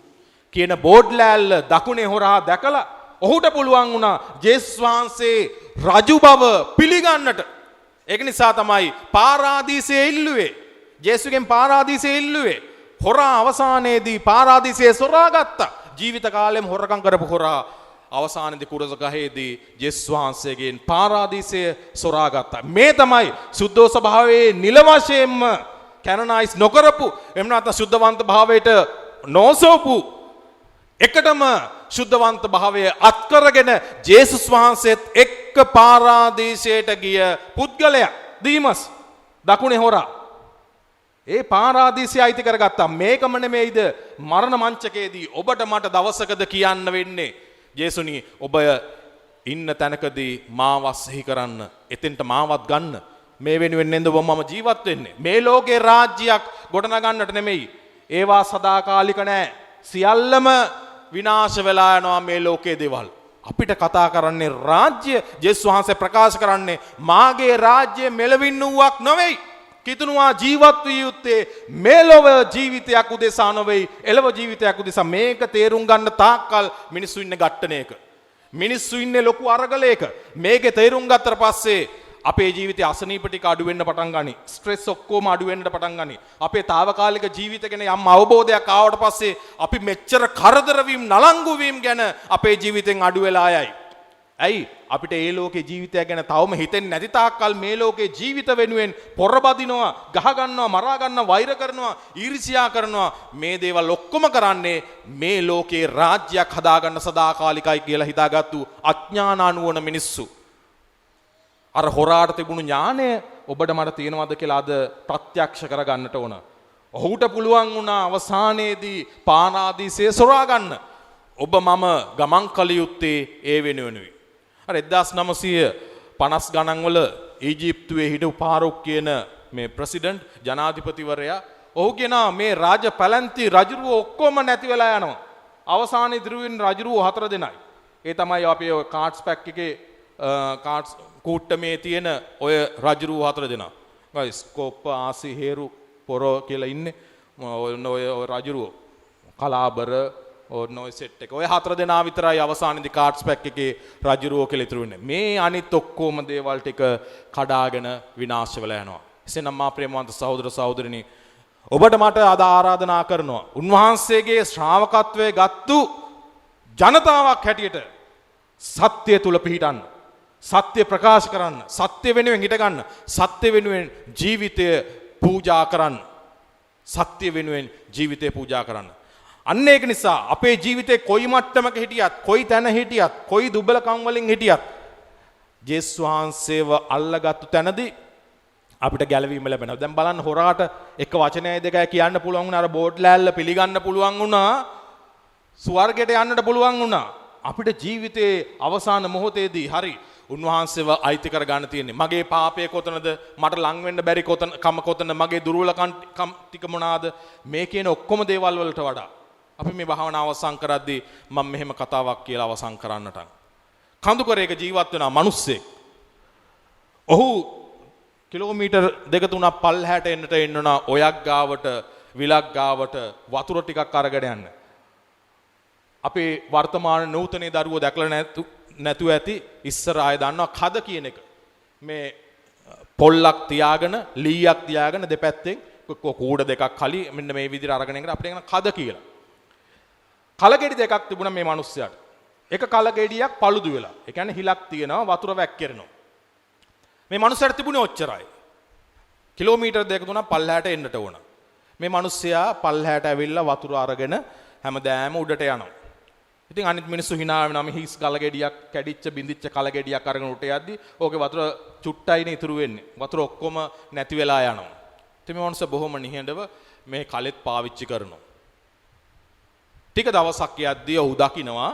කියන බෝඩ් ලෑල්ල දකුණේ හොරා දැකලා ඔහුට පුළුවන් වුණා ජේසුස් වහන්සේ රජු බව පිළිගන්නට. ඒක නිසා තමයි පාරාදීසයේ ඉල්ලුවේ. ජේසුගෙන් පාරාදීසයේ ඉල්ලුවේ. හොරා අවසානයේදී පාරාදීසයේ සොරාගත්තා. ජීවිත කාලෙම හොරකම් කරපු හොරා අවසානයේදී කුරස ගහේදී ජේසුස් වහන්සේගෙන් පාරාදීසයේ සොරාගත්තා. මේ තමයි සුද්ධෝ ස්වභාවයේ නිල වශයෙන්ම කැනනයිස් නොකරපු එහෙම නැත්නම් සුද්ධවන්ත භාවයට නොසෝපු එකටම සුද්ධවන්ත භාවය අත්කරගෙන ජේසුස් වහන්සේත් එක්ක පාරාදීසයට ගිය පුද්ගලයා දීමස් දකුණේ හොරා. ඒ පාරාදීසය අයිති කරගත්තා. මේකම නෙමෙයිද මරණ මංචකයේදී ඔබට මට දවසකද කියන්න වෙන්නේ ජේසුනි ඔබ ඉන්න තැනකදී මාව සිහි කරන්න, එතෙන්ට මාවත් ගන්න. මේ වෙනුවෙන් නේද මම ජීවත් වෙන්නේ. මේ ලෝකේ රාජ්‍යයක් ගොඩනගන්නට නෙමෙයි. ඒවා සදාකාලික නෑ. සියල්ලම විනාශ වෙලා යනවා මේ ලෝකයේ දේවල්. අපිට කතා කරන්නේ රාජ්‍ය. ජේසුස් වහන්සේ ප්‍රකාශ කරන්නේ මාගේ රාජ්‍ය මෙලවින් වූවක් නොවේයි. කිතුණුවා ජීවත් විය යුත්තේ මෙලොව ජීවිතයක් උදෙසා නොවේයි, එළව ජීවිතයක් උදෙසා. මේක තේරුම් ගන්න තාක්කල් මිනිස්සු ඉන්නේ ගැට්ටනේක. මිනිස්සු ඉන්නේ ලොකු අරගලයක. මේකේ තේරුම් ගත්තට පස්සේ අපේ ජීවිතේ අසනීප ටික අඩු වෙන්න පටන් ගනි. ස්ට්‍රෙස් ඔක්කොම අඩු වෙන්න පටන් ගනි. අපේ తాවකාලික ජීවිත ගැන යම් අවබෝධයක් ආවට පස්සේ අපි මෙච්චර කරදර වීම, නලංගු වීම ගැන අපේ ජීවිතෙන් අඩු වෙලා යයි. ඇයි? අපිට ඒ ලෝකේ ජීවිතය ගැන තවම හිතෙන්නේ නැති තාක්කල් මේ ලෝකේ ජීවිත වෙනුවෙන් පොරබදිනවා, ගහ ගන්නවා, මරා ගන්නවා, වෛර කරනවා, ඊර්ෂ්‍යා කරනවා. මේ දේවල් ඔක්කොම කරන්නේ මේ ලෝකේ රාජ්‍යයක් හදාගන්න සදාකාලිකයි කියලා හිතාගත්තු අඥාන නුවණ මිනිස්සු. අර හොරාට තිබුණු ඥානය ඔබට මට තියෙනවද කියලා අද ප්‍රත්‍යක්ෂ කරගන්නට ඕන. ඔහුට පුළුවන් වුණා අවසානයේදී පාරාදීසයේ සොරා ගන්න. ඔබ මම ගමන් කළ යුත්තේ ඒ වෙනුවෙනුයි. අර 1950 ගණන් වල ඊජිප්තුවේ හිටපු පාරොක් කියන මේ ප්‍රෙසිඩන්ට් ජනාධිපතිවරයා ඔහු කියනවා මේ රාජ පැලැන්ති රජුරුව ඔක්කොම නැති වෙලා යනවා. අවසානයේ දිරුවෙන් රජුරුව 4 දෙනයි. ඒ තමයි අපි ඔය කාඩ්ස් පැක් එකේ කාඩ්ස් කූට්ටමේ තියෙන ඔය රජුරුව 4 දෙනා. ගයිස් කොප්ප ආසි හේරු පොරෝ කියලා ඉන්නේ. ඔය රජුරුව කලාබර ඔය සෙට් එක. ඔය 4 දෙනා විතරයි අවසානයේදී කාඩ්ස් පැක් එකේ රජුරුව කියලා ඉතුරු වෙන්නේ. මේ අනිත් ඔක්කොම දේවල් ටික කඩාගෙන විනාශ වෙලා යනවා. එසේනම් මා ප්‍රේමවන්ත සහෝදර සහෝදරිනි, ඔබට මට අද ආරාධනා කරනවා උන්වහන්සේගේ ශ්‍රාවකත්වයේ ගත්තු ජනතාවක් හැටියට සත්‍ය තුල පිහිටන්න. සත්‍ය ප්‍රකාශ කරන්න, සත්‍ය වෙනුවෙන් හිට ගන්න, සත්‍ය වෙනුවෙන් ජීවිතය පූජා කරන්න, සත්‍ය වෙනුවෙන් ජීවිතය පූජා කරන්න. අන්න ඒක නිසා අපේ ජීවිතේ කොයි මට්ටමක හිටියත්, කොයි තැන හිටියත්, කොයි දුබලකම් වලින් හිටියත් ජේසුස් වහන්සේව අල්ලගත්තු තැනදී අපිට ගැලවීම ලැබෙනවා. දැන් බලන්න හොරාට එක වචනයයි දෙකයි කියන්න පුළුවන් වුණා, අර බෝඩ් ලෑල්ල පිළිගන්න පුළුවන් වුණා, ස්වර්ගයට යන්නට පුළුවන් වුණා. අපිට ජීවිතේ අවසාන මොහොතේදී හරි උන්වහන්සේව අයිති කර ගන්න තියෙන්නේ. මගේ පාපය කොතනද? මට ලං වෙන්න බැරි කොතන? මගේ දුර්වලකම් ටික මොනවාද? මේ කියන ඔක්කොම දේවල් වලට වඩා අපි මේ භාවනාව අවසන් කරද්දී මම මෙහෙම කතාවක් කියලා අවසන් කරන්නට. කඳුකරයක ජීවත් වෙන මිනිස්සෙක්. ඔහු කිලෝමීටර් 2-3ක් පල්ලහැට එන්නට එන්න ඔයක් ගාවට විලක් ගාවට වතුර ටිකක් අරගෙන යන්න. අපේ වර්තමාන නූතනයේ දරුවෝ දැකලා නැතුව ඇති ඉස්සර ආය දන්නවා කද කියන එක. මේ පොල්ලක් තියාගෙන ලීයක් තියාගෙන දෙපැත්තෙන් කූඩ දෙකක් කලි මෙන්න මේ විදිහට අරගෙන ඉගෙන අපිට කියන කද කියලා. කලගෙඩි දෙකක් තිබුණා මේ මිනිස්සයාට. එක කලගෙඩියක් paludu වෙලා. ඒ කියන්නේ හිලක් තියෙනවා වතුර වැක්කිරෙනවා. මේ මිනිස්සයාට තිබුණේ ඔච්චරයි. කිලෝමීටර් 2-3ක් පල්ලහැට එන්නට ඕන. මේ මිනිස්සයා පල්ලහැට ඇවිල්ලා වතුර අරගෙන හැමදාම උඩට යනවා. ඉතින් අනිත් මිනිස්සු hina වෙනවා මේ හිස් කලගෙඩියක් කැඩිච්ච බින්දිච්ච කලගෙඩියක් අරගෙන උට යද්දි ඕකේ වතුර චුට්ටයිනේ ඉතුරු වෙන්නේ. වතුර ඔක්කොම නැති වෙලා යනවා. ඉතින් මේ මිනිස්සු බොහොම නිහඬව මේ කලෙත් පාවිච්චි කරනවා. ටික දවසක් යද්දී ඔහු දකිනවා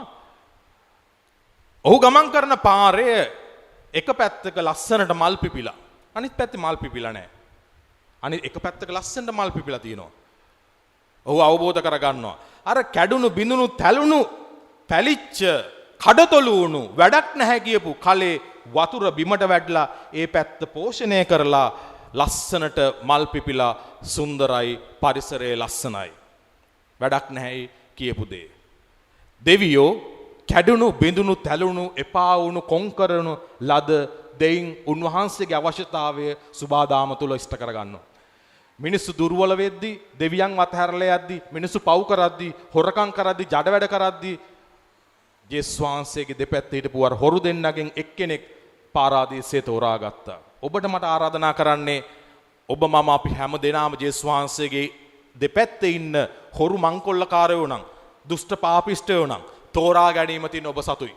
ඔහු ගමන් කරන පාරේ එක පැත්තක ලස්සනට මල් පිපිලා අනිත් පැත්තේ මල් පිපිලා නැහැ. අනිත් එක පැත්තක ලස්සනට මල් පිපිලා තියෙනවා. ඔහු අවබෝධ කරගන්නවා අර කැඩුණු බිඳුණු තැළුණු පැලිච්ච කඩතොළු වුණු වැඩක් නැහැ කියපු කලේ වතුර බිමට වැටලා ඒ පැත්ත පෝෂණය කරලා ලස්සනට මල් පිපිලා සුන්දරයි පරිසරයේ ලස්සනයි. වැඩක් නැහැ කියපු දේ. දෙවියෝ කැඩුණු බිඳුණු තැළුණු එපා වුණු කොන්කරණු ලද දෙයින් උන්වහන්සේගේ අවශ්‍යතාවය සුබාදාම තුල ඉෂ්ට කරගන්නවා. මිනිස්සු දුර්වල වෙද්දී දෙවියන් අතහැරලා යද්දී මිනිස්සු පව් කරද්දී හොරකම් කරද්දී ජඩ වැඩ කරද්දී ජේසුස් වහන්සේගේ දෙපැත්තේ හිටපු අර හොරු දෙන්නගෙන් එක්කෙනෙක් පාරාදීසයේ තෝරාගත්තා. ඔබට මට ආරාධනා කරන්නේ ඔබ මම අපි හැම දෙනාම ජේසුස් වහන්සේගේ දෙපැත්තේ ඉන්න හොරු මංකොල්ලකාරයෝ නම් දුෂ්ට පාපිෂ්ඨයෝ නම් තෝරා ගැනීම තියෙන ඔබ සතුයි.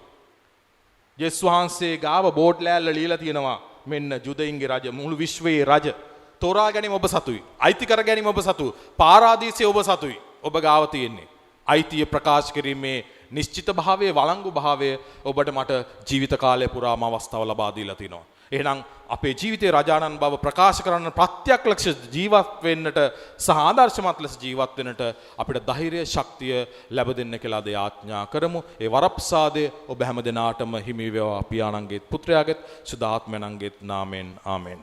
ජේසුස් වහන්සේ ගාව බෝඩ් ලෑල්ල ලියලා තියෙනවා මෙන්න ජුදයින්ගේ රජ මුළු විශ්වයේ රජ. තෝරා ගැනීම ඔබ සතුයි. අයිති කර ගැනීම ඔබ සතුයි. පාරාදීසයේ ඔබ සතුයි. ඔබ ගාව තියෙන්නේ. අයිතිය ප්‍රකාශ කිරීමේ නිශ්චිත භාවයේ වළංගු භාවය ඔබට මට ජීවිත කාලය පුරාම අවස්ථාව ලබා දීලා තිනවා. එහෙනම් අපේ ජීවිතේ රජාණන් බව ප්‍රකාශ කරන්න ප්‍රත්‍යක්ෂ ජීවත් වෙන්නට සහ ආදර්ශමත් ලෙස ජීවත් වෙන්නට අපිට ධෛර්ය ශක්තිය ලැබ දෙන්න කියලා ද යාඥා කරමු. ඒ වරප්‍රසාදය ඔබ හැම දිනාටම හිමි වේවා පියාණන්ගේත් පුත්‍රයාගේත් සුදාත්මයන්ගේත් නාමෙන් ආමෙන්.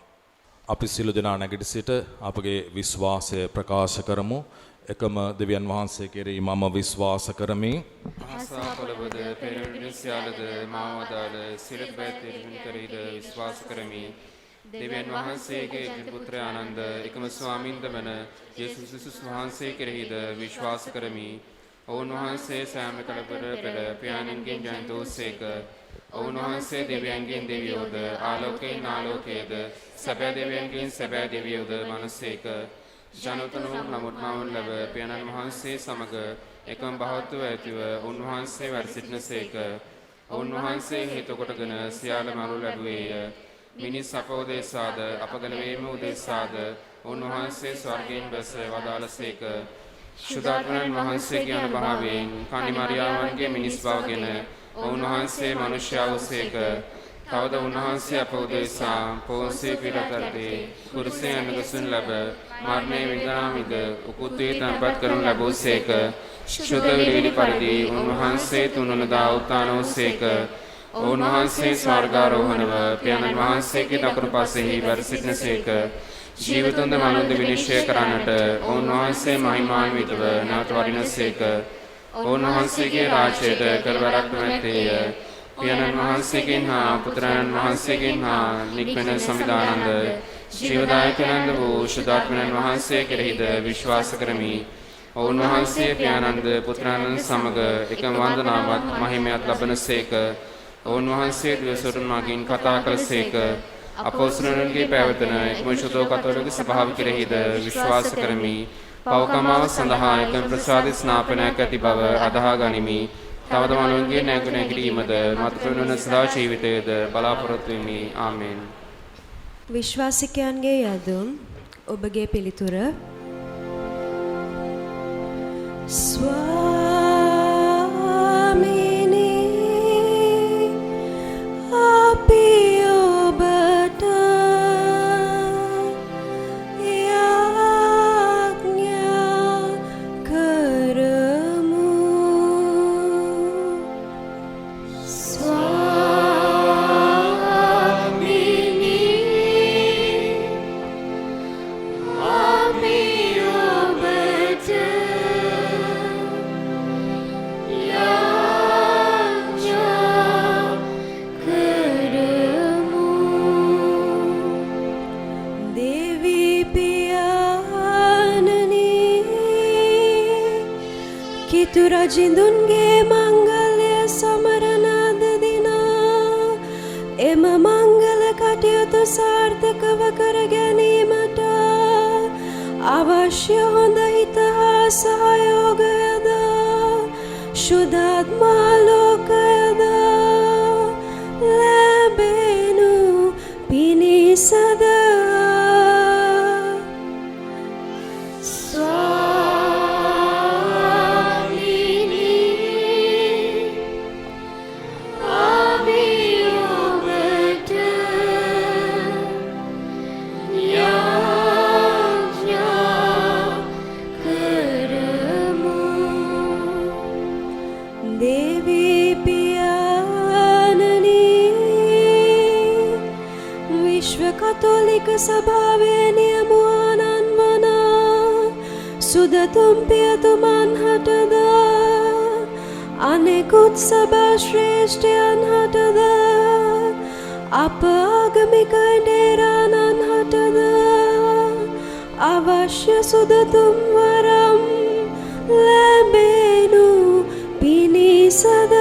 අපි සියලු දෙනා නැගිට සිට අපගේ විශ්වාසය ප්‍රකාශ කරමු. එකම දෙවියන් වහන්සේ කෙරෙහි මම විශ්වාස කරමි. ආසාවලවද පෙරණ සියලුද මාවදාල සිරත් බැතිරින් කෙරෙහිද විශ්වාස කරමි. දෙවියන් වහන්සේගේ පුත්‍ර ආනන්ද එකම ස්වාමින්ද වන යේසුස් වහන්සේ කෙරෙහිද විශ්වාස කරමි. ඔවුන් වහන්සේ සෑම කලපර පෙර පියාණන්ගෙන් ජනිතෝසේක. ඔවුන් වහන්සේ දෙවියන්ගෙන් දෙවියෝද ආලෝකයෙන් ආලෝකයේද සැබෑ දෙවියන්ගෙන් සැබෑ දෙවියෝද මනසේක. ජනතනෝ නමුත්මාවන් ලැබ පියාණන් වහන්සේ සමග එකම භවත්ව ඇතිව උන්වහන්සේ වැඩ සිටිනසේක. උන්වහන්සේ හේතු කොටගෙන සියල්ල මරු ලැබුවේය. මිනිස් අපෝදේශාද අපගල වීම උදෙසාද උන්වහන්සේ ස්වර්ගයෙන් බැස වදාළසේක. සුදාත්මයන් වහන්සේගේ අනුභවයෙන් කනි මරියාවන්ගේ මිනිස් බවගෙන උන්වහන්සේ මනුෂ්‍ය වූසේක. තවද උන්වහන්සේ අපෝදේශා පොන්සේ පිටතරදී කුරුසයෙන් ගසුන් ලැබ මරණය විඳනාමිද උකුතේ තම්පත් කරනු ලැබුසේක. ශුද්ධ විලි පරිදි උන්වහන්සේ තුන්වනදා උත්ථානෝසේක. උන්වහන්සේ ස්වර්ගාරෝහණව පියාණන් වහන්සේගේ දකුණු පසෙහි වැඩ සිටිනසේක. ජීවිතුන්ද මනුන්ද විනිශ්චය කරන්නට උන්වහන්සේ මහිමාන්විතව නැවත වඩිනසේක. උන්වහන්සේගේ රාජ්‍යයට කෙළවරක් නැත්තේය. පියාණන් වහන්සේගෙන් හා පුත්‍රයන් වහන්සේගෙන් හා නික්මෙන සම්විධානන්ද ජීවදායකනන්ද වූ ශුද්ධාත්මයන් වහන්සේ කෙරෙහිද විශ්වාස කරමි. උන්වහන්සේ පියාණන්ද පුත්‍රයන් සමග එකම වන්දනාවත් මහිමයත් ලබනසේක. උන්වහන්සේ දිවසොරුන් මගින් කතා කළසේක. අපොස්තලයන්ගේ පැවැතෙන එකම ශුද්ධ කතෝලික සභාව කෙරෙහිද විශ්වාස කරමි. පවකමාව සඳහා එකම ප්‍රසාද ස්නාපනයක් ඇති බව අදහා ගනිමි. තවද මනුන්ගේ නැගුණ නැගීමද මත පෙනුන සදා ජීවිතයේද බලාපොරොත්තු වෙමි. ආමෙන්. විශ්වාසිකයන්ගේ යදුම් ඔබගේ පිළිතුර ස්වාමීනි අපි ඔබට යාඥා කරමු. ඍතු රජිඳුන්ගේ මංගල්‍ය සමරන අද දිනා එම මංගල කටයුතු සාර්ථකව කර ගැනීමට අවශ්‍ය හොඳ හිත හා සහයෝගයද ශුද්ධාත්මාලෝකයද ලැබෙනු පිණිසද කතෝලික සභාවේ නියමුවානන් වන සුදතුම් පියතුමන් හටද අනෙකුත් සභා ශ්‍රේෂ්ඨයන් හටද අප ආගමික ඩේරානන් හටද අවශ්‍ය සුදතුම් වරම් ලැබෙනු පිණිසද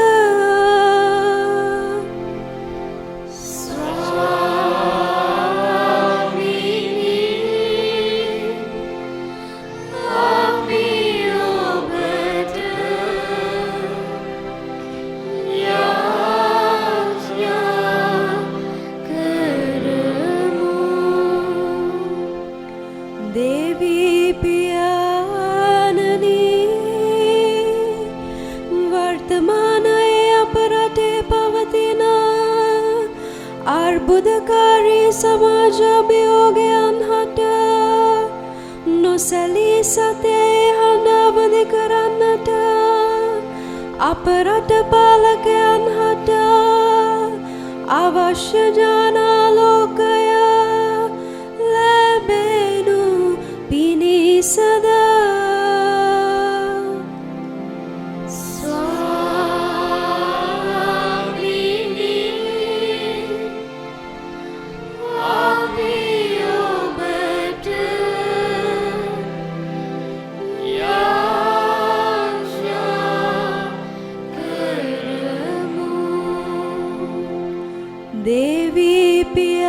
අර්බුදකාරී සමාජ අභියෝගයන් හට නොසැලී සතේ හඬ අවදි කරන්නට අප රට පාලකයන් හට අවශ්‍ය ඥානාලෝකය ලැබෙනු පිණිසද දේවී පියාණනී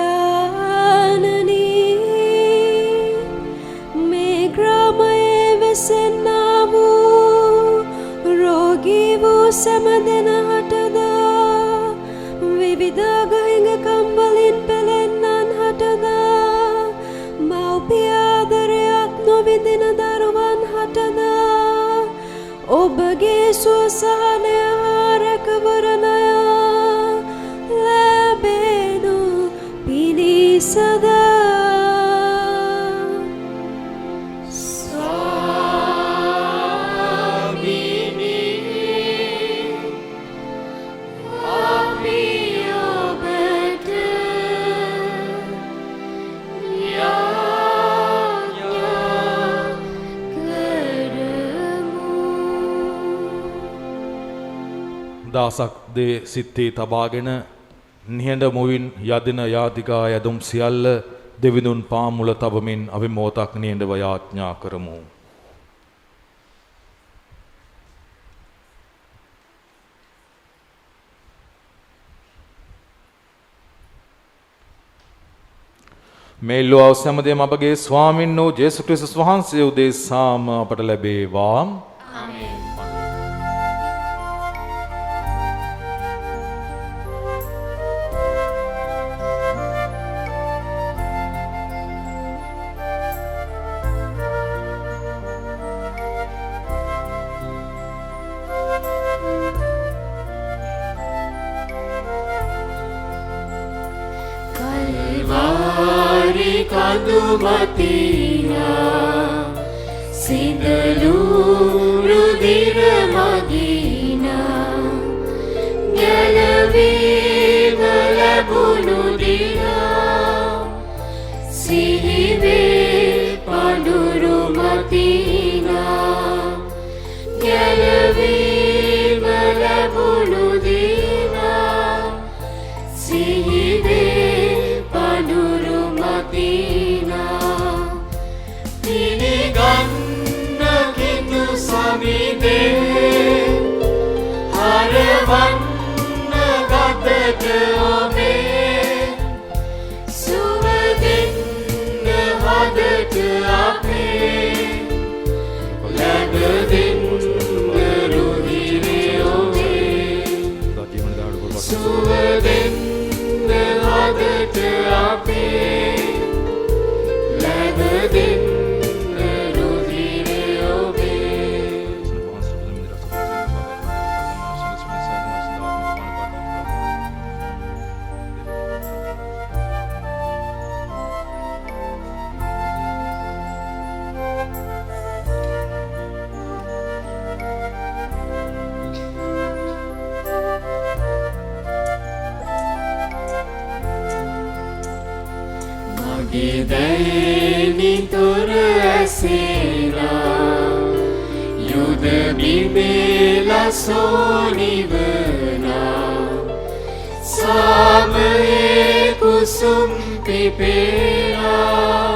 මේ ග්‍රාමයේ වෙසෙන්නා වූ රෝගී වූ සෑම දෙනාටද විවිධ ගහිඟකම් වලින් පෙළෙන්නන් හටද මව්පිය ආදරයක් නොවිඳින දරුවන් හටද ඔබගේ සුවසහනය හා රැකවරණය ලැබෙනු පිණිසද දාසක් දේ සිත්තේ තබාගෙන නිහඬ මුවින් යදින යාදිකා යදුම් සියල්ල දෙවිඳුන් පාමුල තබමින් අපි මොහොතක් නිහඬව යාඥා කරමු. මේ ලෝව සෑමදේම අපගේ ස්වාමින් වූ ජේසුස් ක්‍රිස්තුස් වහන්සේ උදෙසාම අපට ලැබේවා. ආමේන්. කඳුමතිනා සිඳලු රුධිර මදිනා ගැලවීම ලැබුණු දිනා සිහිවේ පඳුරු මතිනා ගැලවීම ලැබුණු දිනා සිහිවේ පඳුරු පිනිගන්න කිතු සමිදේ සුව දෙන්න හදට අපේ ලැබ දෙන්න රුධිරය ඔබේ සුව දෙන්න හදට අපේ ලැබ දෙන්න රුධිරය ඔබේ මගේ දැයිනි තොර ඇසේලා යුද බිමේලා සෝනිවනා සාමයේ කුසුම් පිපේලා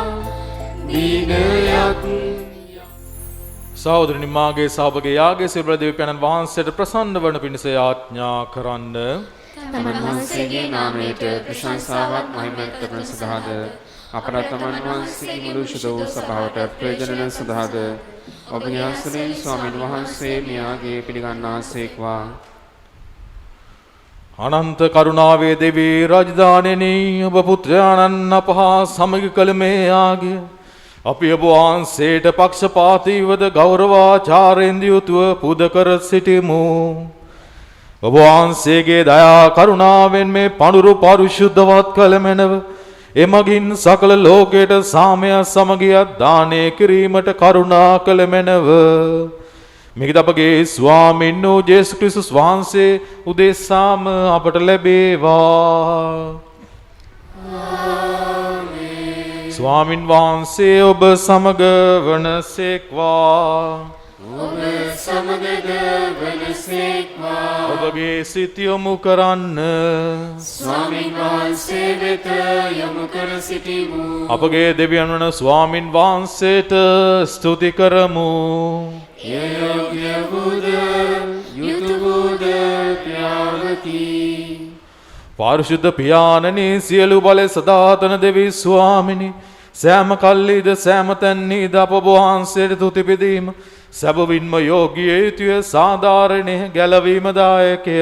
දිනයක් සහෝදරනි මාගේ සහභාගී යාගයේ සිරුර දෙවියන් වහන්සේට ප්‍රසන්න වන පිණිස යාඥා කරන්න. තමන් වහන්සේගේ නාමයට ප්‍රශංසාවක් මහිමත් කරන සදාද අපට තමන් වහන්සේගේ මුළු ශුද්ධ වූ සභාවට ප්‍රයෝජන සදාද ඔබගේ ආශ්‍රයෙන් ස්වාමීන් වහන්සේ මෙයාගේ පිළිගන්නාසේක්වා. අනන්ත කරුණාවේ දෙවී රාජධානිනි ඔබ පුත්‍රයාණන් අප හා සමග කළ මේ යාගය අපි ඔබ වහන්සේට පක්ෂපාතීවද ගෞරවාචාරයෙන් යුතුව පුද කර සිටිමු. ඔබ වහන්සේගේ දයා කරුණාවෙන් මේ පඳුරු පරිශුද්ධවත් කළ මැනව එමගින් සකල ලෝකයට සාමය සමගියක් දානය කිරීමට කරුණා කළ මැනව. මිගිද අපගේ ස්වාමීන් වූ ජේසුස් ක්‍රිස්තුස් වහන්සේ උදෙසාම අපට ලැබේවා. ස්වාමින් වහන්සේ ඔබ සමග වනසේක්වා. ඔබ සමගද වනසේක්වා. ඔබගේ සිත යොමු කරන්න. ස්වාමින් වහන්සේ වෙත යොමු කර සිටිමු. අපගේ දෙවියන් වන ස්වාමින් වහන්සේට ස්තුති කරමු. යෝග්‍ය වූද යුතු වූද ක්‍රියාවකි. පාරිශුද්ධ පියාණනි සියලු බල සදාතන දෙවි ස්වාමිනි සෑම කල්ලිද සෑම තැන්හිද අප වහන්සේට තුති පිදීම සැබවින්ම යෝග්‍ය යුතුය සාධාරණය ගැලවීමදායකය.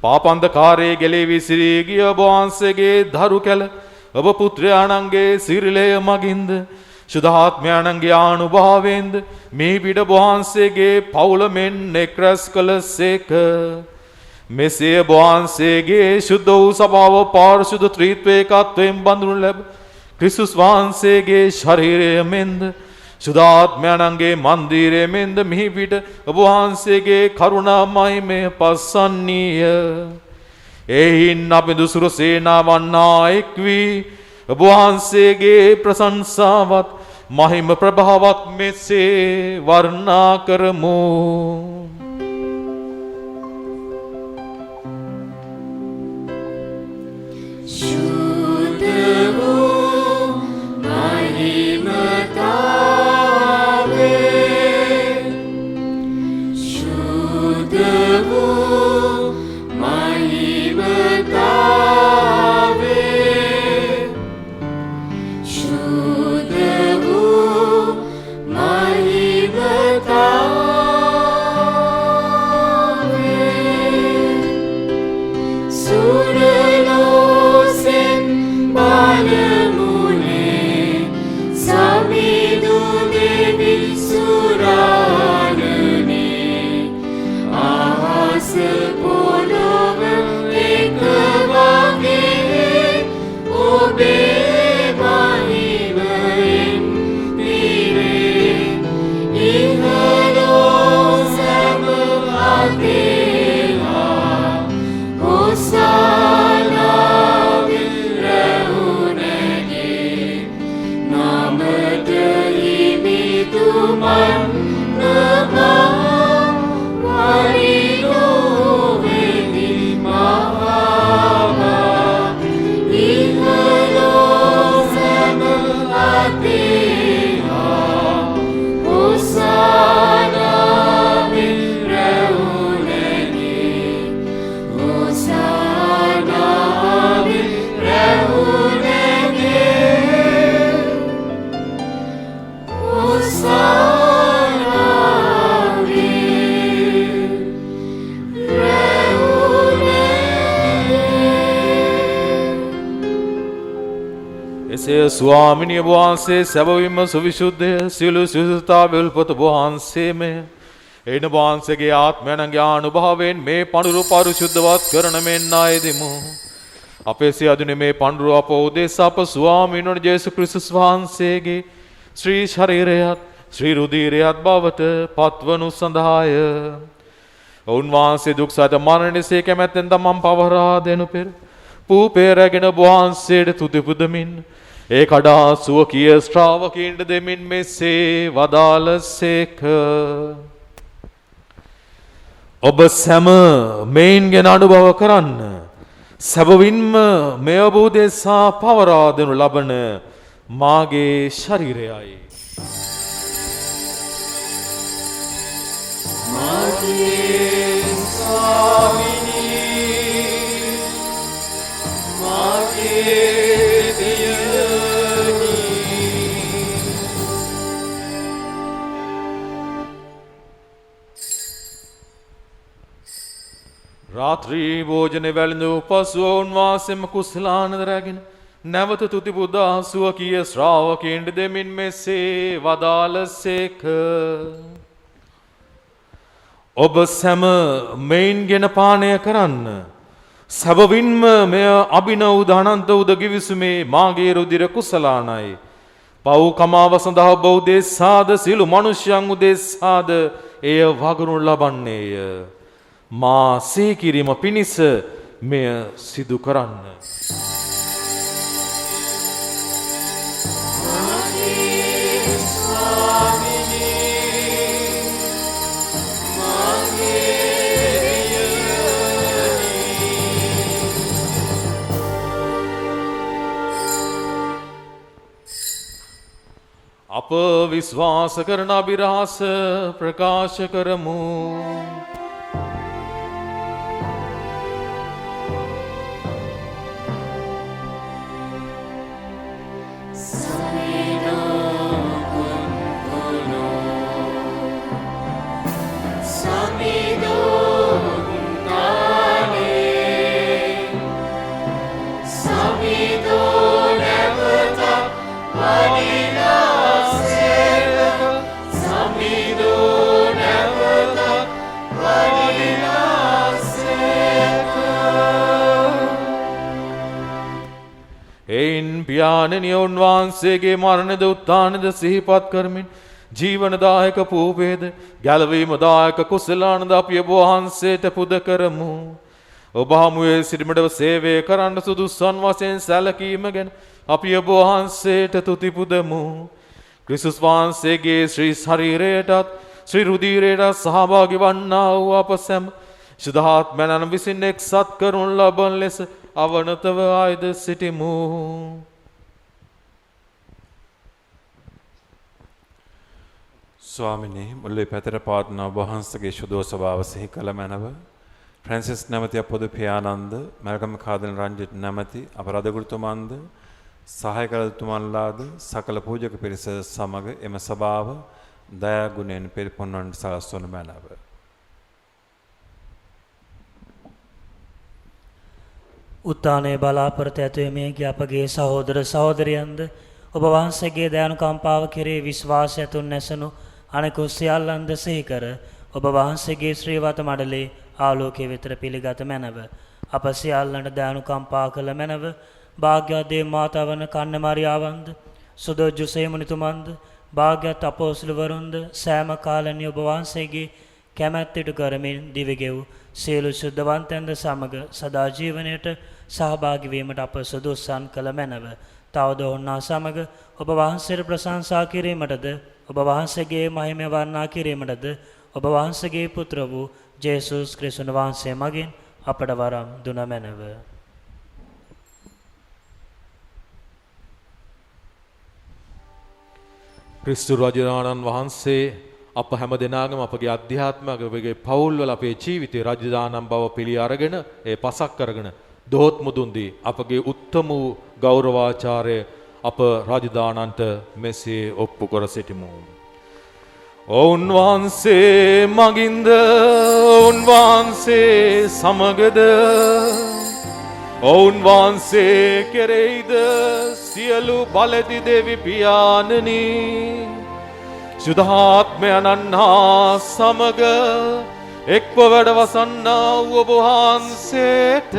පාපන්ධකාරයේ ගැලී විසිරී ගිය ඔබ වහන්සේගේ දරු කැල ඔබ පුත්‍රයාණන්ගේ සිරිලය මගින්ද ශුද්ධාත්මයාණන්ගේ ආනුභාවයෙන්ද මේ පිට වහන්සේගේ පවුල මෙන් එක් රැස් කළසේක. මෙසේ වහන්සේගේ ශුද්ධ වූ සභාව පාරිශුද්ධ ත්‍රිත්වේකත්වයෙන් බඳුනු ලැබ ක්‍රිස්තුස් වහන්සේගේ ශරීරය මෙන්ද ශුද්ධාත්මයන්ගේ මන්දිරය මෙන්ද මිහි පිට ඔබ වහන්සේගේ කරුණා මහිමය පස්සන්නීය. එයින් අපි දුසුරු සේනාවන් එක් වී ඔබ වහන්සේගේ ප්‍රශංසාවත් මහිම ප්‍රභාවත් මෙසේ වර්ණනා කරමු. එසේ ස්වාමිනිය වහන්සේ සැබවින්ම සුවිශුද්ධය සියලු සුදුසුතාවය උල්පත වහන්සේමය. එයින වහන්සේගේ ආත්මයන්ගේ අනුභවයෙන් මේ පඳුරු පරිශුද්ධවත් කරන මෙන් ආයදෙමු. අපේ සියදුනේ මේ පඳුරු අප උදෙසා අප ස්වාමීන් වහන්සේ ජේසුස් ක්‍රිස්තුස් වහන්සේගේ ශ්‍රී ශරීරයත් ශ්‍රී රුධිරයත් බවට පත්වනු සඳහාය. උන්වහන්සේ දුක් සහිත මරණයේසේ කැමැත්තෙන් තමන් පවරා දෙනු පෙර පූපේරගෙන වහන්සේට තුති පුදමින් ඒ කඩා සුවකීය ශ්‍රාවකීන්ට දෙමින් මෙසේ වදාළසේක. ඔබ සැම මෙයින් ගැන අනුභව කරන්න. සැබවින්ම මෙය ඔබ උදෙසා පවරා දෙනු ලබන මාගේ ශරීරයයි. රාත්‍රී භෝජන වැළඳූ පසුව උන්වහන්සේම කුසලානද රැගෙන නැවත තුති පුදා සුවකීය ශ්‍රාවකයන්ට දෙමින් මෙසේ වදාළසේක. ඔබ සැම මෙයින් ගෙන පානය කරන්න. සැබවින්ම මෙය අභිනව අනන්ත උද ගිවිසුමේ මාගේ රුධිර කුසලානයි. පව් කමාව සඳහා ඔබ උදෙසාද සියලු මනුෂ්‍යයන් උදෙසාද එය වගනු ලබන්නේය. මා සීකිරීම පිණිස මෙය සිදු කරන්න. අප විශ්වාස කරන අභිරහස ප්‍රකාශ කරමු. එයින් පියාණෙනි උන්වහන්සේගේ මරණද උත්ථානද සිහිපත් කරමින් ජීවනදායක පූපේද ගැලවීමදායක කුසලානද අපි ඔබ වහන්සේට පුද කරමු. ඔබ හමුවේ සිටීමට සේවය කරන්න සුදුසුන් වශයෙන් සැලකීම ගැන අපි ඔබ වහන්සේට තුති පුදමු. ක්‍රිස්තුස් වහන්සේගේ ශ්‍රී ශරීරයටත් ශ්‍රී රුධිරයටත් සහභාගී වන්නා වූ අප සැම සුද්ධාත්මයන් විසින් එක්සත් කරනු ලබන ලෙස අවනතව ආයද සිටිමු. ස්වාමිනේ මුල්ලේ පැතර පාත්නා වහන්සේගේ ශුද්ධ ස්වභාව සිහි කළ මැනව ෆ්‍රැන්සිස් නැමැති අපොදු පියාණන්ද මල්කම් කාදන රංජිත් නැමැති අපරාධගුරුතුමන්ද සහායකතුමන්ලාද සකල පූජක පිරිස සමග එම සභාව දයා ගුණයෙන් පරිපූර්ණව සලස්වනු මැනව. උත්තානයේ බලාපොරොත්තු ඇතුමේගේ අපගේ සහෝදර සහෝදරියන්ද ඔබ වහන්සේගේ දයානුකම්පාව කෙරේ විශ්වාසය තුන් නැසනු අනෙකුත් සියල්ලන්ද සිහි කර ඔබ වහන්සේගේ ශ්‍රීවත මඩලේ ආලෝකයේ විතර පිළිගත මැනව. අප සියල්ලන්ට දයානුකම්පා කළ මැනව. භාග්‍යවත් මාතාවන කන්න මරියාවන්ද සුදෝ ජුසේ මුනිතුමන්ද භාග්‍යවත් අපෝස්තලවරුන්ද සෑම කාලෙනි ඔබ වහන්සේගේ කැමැත්ත ඉටු කරමින් දිවිගෙව් සියලු සුද්ධවන්තයන්ද සමග සදා ජීවනයට සහභාගී වීමට අප සුදුසුසන් කළ මැනව. තවද ඔවුන්හා සමග ඔබ වහන්සේට ප්‍රශංසා කිරීමටද ඔබ වහන්සේගේ මහිමය වර්ණනා කිරීමටද ඔබ වහන්සේගේ පුත්‍ර වූ ජේසුස් ක්‍රිස්තුන් වහන්සේ මගින් අපට වරම් දුන මැනව. ක්‍රිස්තු රජාණන් වහන්සේ අප හැම දෙනාගම අපගේ අධ්‍යාත්මකගේ පවුල්වල අපේ ජීවිතේ රජදානම් බව පිළි අරගෙන ඒ පසක් කරගෙන දොහොත් මුදුන් දී අපගේ උත්තම වූ ගෞරවාචාරය අප රජදානන්ට මෙසේ ඔප්පු කර සිටිමු. ඔවුන් වහන්සේ මගින්ද ඔවුන් වහන්සේ සමගද ඔවුන් වහන්සේ කෙරෙහිද සියලු බලති දෙවි පියාණනි සුද්ධාත්මයන්න් හා සමග එක්ව වැඩ වසන්නා වූ ඔබ වහන්සේට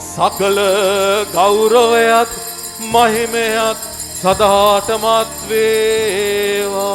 සකල ගෞරවයත් මහිමයත් සදාටමත් වේවා.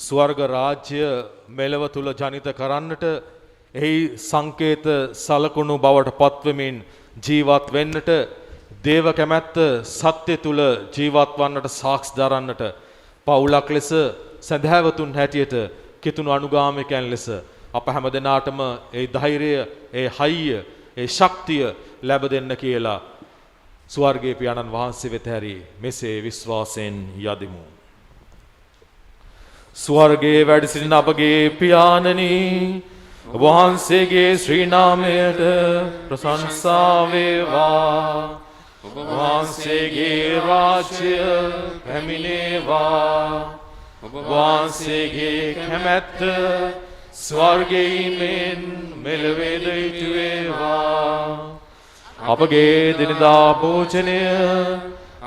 ස්වර්ග රාජ්‍ය මෙලව තුල ජනිත කරන්නට එහි සංකේත සලකුණු බවට පත්වෙමින් ජීවත් වෙන්නට දේව කැමැත්ත සත්‍ය තුල ජීවත් වන්නට සාක්ෂි දරන්නට පවුලක් ලෙස සදහැවතුන් හැටියට කිතුණු අනුගාමිකයන් ලෙස අප හැම දෙනාටම ඒ ධෛර්යය ඒ හයිය ඒ ශක්තිය ලැබ දෙන්න කියලා ස්වර්ගයේ පියාණන් වහන්සේ වෙත හැරි මෙසේ විශ්වාසයෙන් යදිමු. ස්වර්ගයේ වැඩ සිටින අපගේ පියාණනි වහන්සේගේ ශ්‍රී නාමයට ප්‍රශංසා වේවා. ඔබ වහන්සේගේ රාජ්‍ය පැමිණේවා. ඔබ වහන්සේගේ කැමැත්ත ස්වර්ගයෙන් මෙලොවේද ඉටු වේවා. අපගේ දිනදා භෝජනය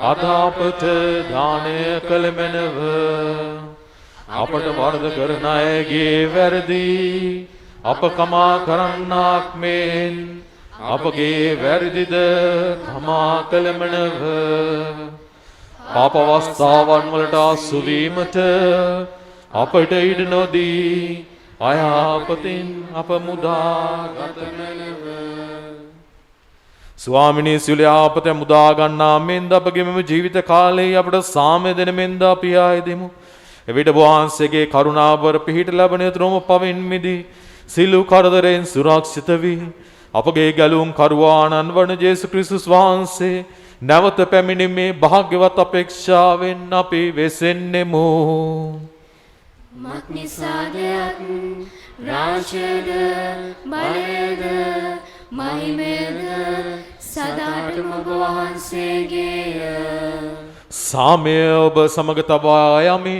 අද අපට දානය කළ මැනව. අපට වරද කරන අයගේ වැරදි අප කමා කරන්නාක් මෙන් අපගේ වැරදිද කමා කළ මැනව. පාප අවස්ථාවන් වලට අසු වීමට අපට ඉඩ නොදී අයහපතින් අප මුදා ගත මැනව. ස්වාමිනී සියලු ආපත මුදා ගන්නා මෙන්ද අපගේ මෙම ජීවිත කාලයේ අපට සාමය දෙන මෙන්ද අපි ආයෙදෙමු. එවිට වහන්සේගේ කරුණාවර පිහිට ලැබෙන තුරුම පවින් මිදී සිළු කරදරෙන් සුරක්ෂිත වී අපගේ ගැලුම් කරුවාණන් වන ජේසුස් ක්‍රිස්තුස් වහන්සේ නැවත පැමිණීමේ භාග්‍යවත් අපේක්ෂාවෙන් අපි වෙසෙන්නෙමු. මක්නිසාදයක් රාජ්‍යද බලයද මහිමයද සදාටම ඔබ වහන්සේගේය. සාමය ඔබ සමග තබා යමි.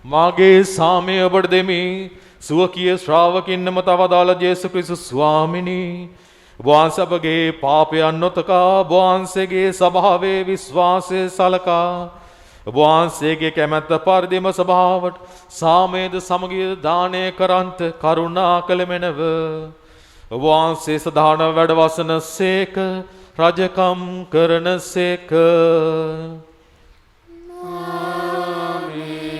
මාගේ සාමය ඔබට දෙමි. සුවකීය ශ්‍රාවකින්නම තවදාළ ජේසුස් ක්‍රිස්තුස් ස්වාමිනී වහන්සේ අපගේ පාපයන් නොතකා වහන්සේගේ ස්වභාවයේ විශ්වාසය සලකා වහන්සේගේ කැමැත්ත පරිදිම ස්වභාවට සාමයද සමගිය දානය කරන්ට කරුණා කළ මැනව. වහන්සේ සදාන වැඩ වසන සේක රජකම් කරන සේක.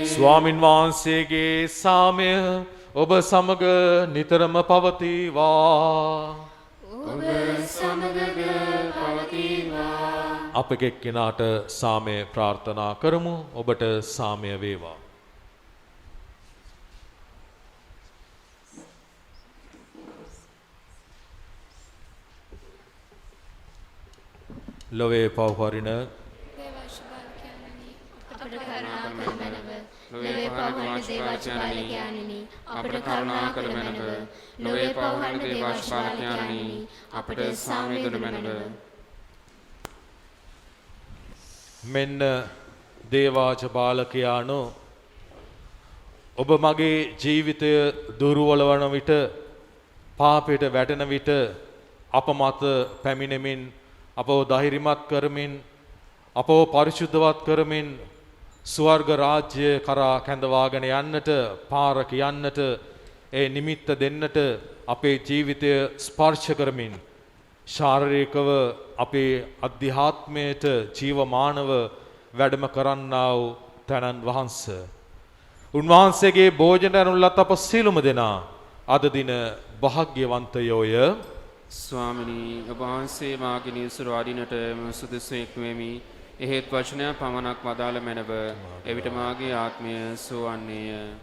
ස්වාමින් වහන්සේගේ සාමය ඔබ සමග නිතරම පවතිවා. ඔබ සමගද පවතිවා. අප එක්කෙනාට සාමය ප්‍රාර්ථනා කරමු. ඔබට සාමය වේවා. ලොවේ පවහරින ලොවේ පවහරන දේවාශපාලකයන්නි අපට කරුණා කළ මැනව. ලොවේ පවහරන දේවාශපාලකයන්නි අපට සාමය දෙන මැනව. මෙන්න දේවාච බාලකයානෝ ඔබ මගේ ජීවිතය දුර්වල වන විට පාපයට වැටෙන විට අප මත පැමිණෙමින් අපව ධෛර්යමත් කරමින් අපව පරිශුද්ධවත් කරමින් ස්වර්ග රාජ්‍ය කරා කැඳවාගෙන යන්නට පාර කියන්නට ඒ නිමිත්ත දෙන්නට අපේ ජීවිතය ස්පර්ශ කරමින් ශාරීරිකව අපේ අධ්‍යාත්මයට ජීවමානව වැඩම කරන්නා වූ තනන් වහන්සේ උන්වහන්සේගේ භෝජන අනුලත් අප සියලුම දෙනා අද දින භාග්‍යවන්තයෝය. ස්වාමිනී ඔබ වහන්සේ මාගේ නිවසට වඩිනට සුදුසුෙක් වෙමි. එහෙත් වචනය පමණක් වදාළ මැනව. එවිට මාගේ ආත්මය සුවන්නේය.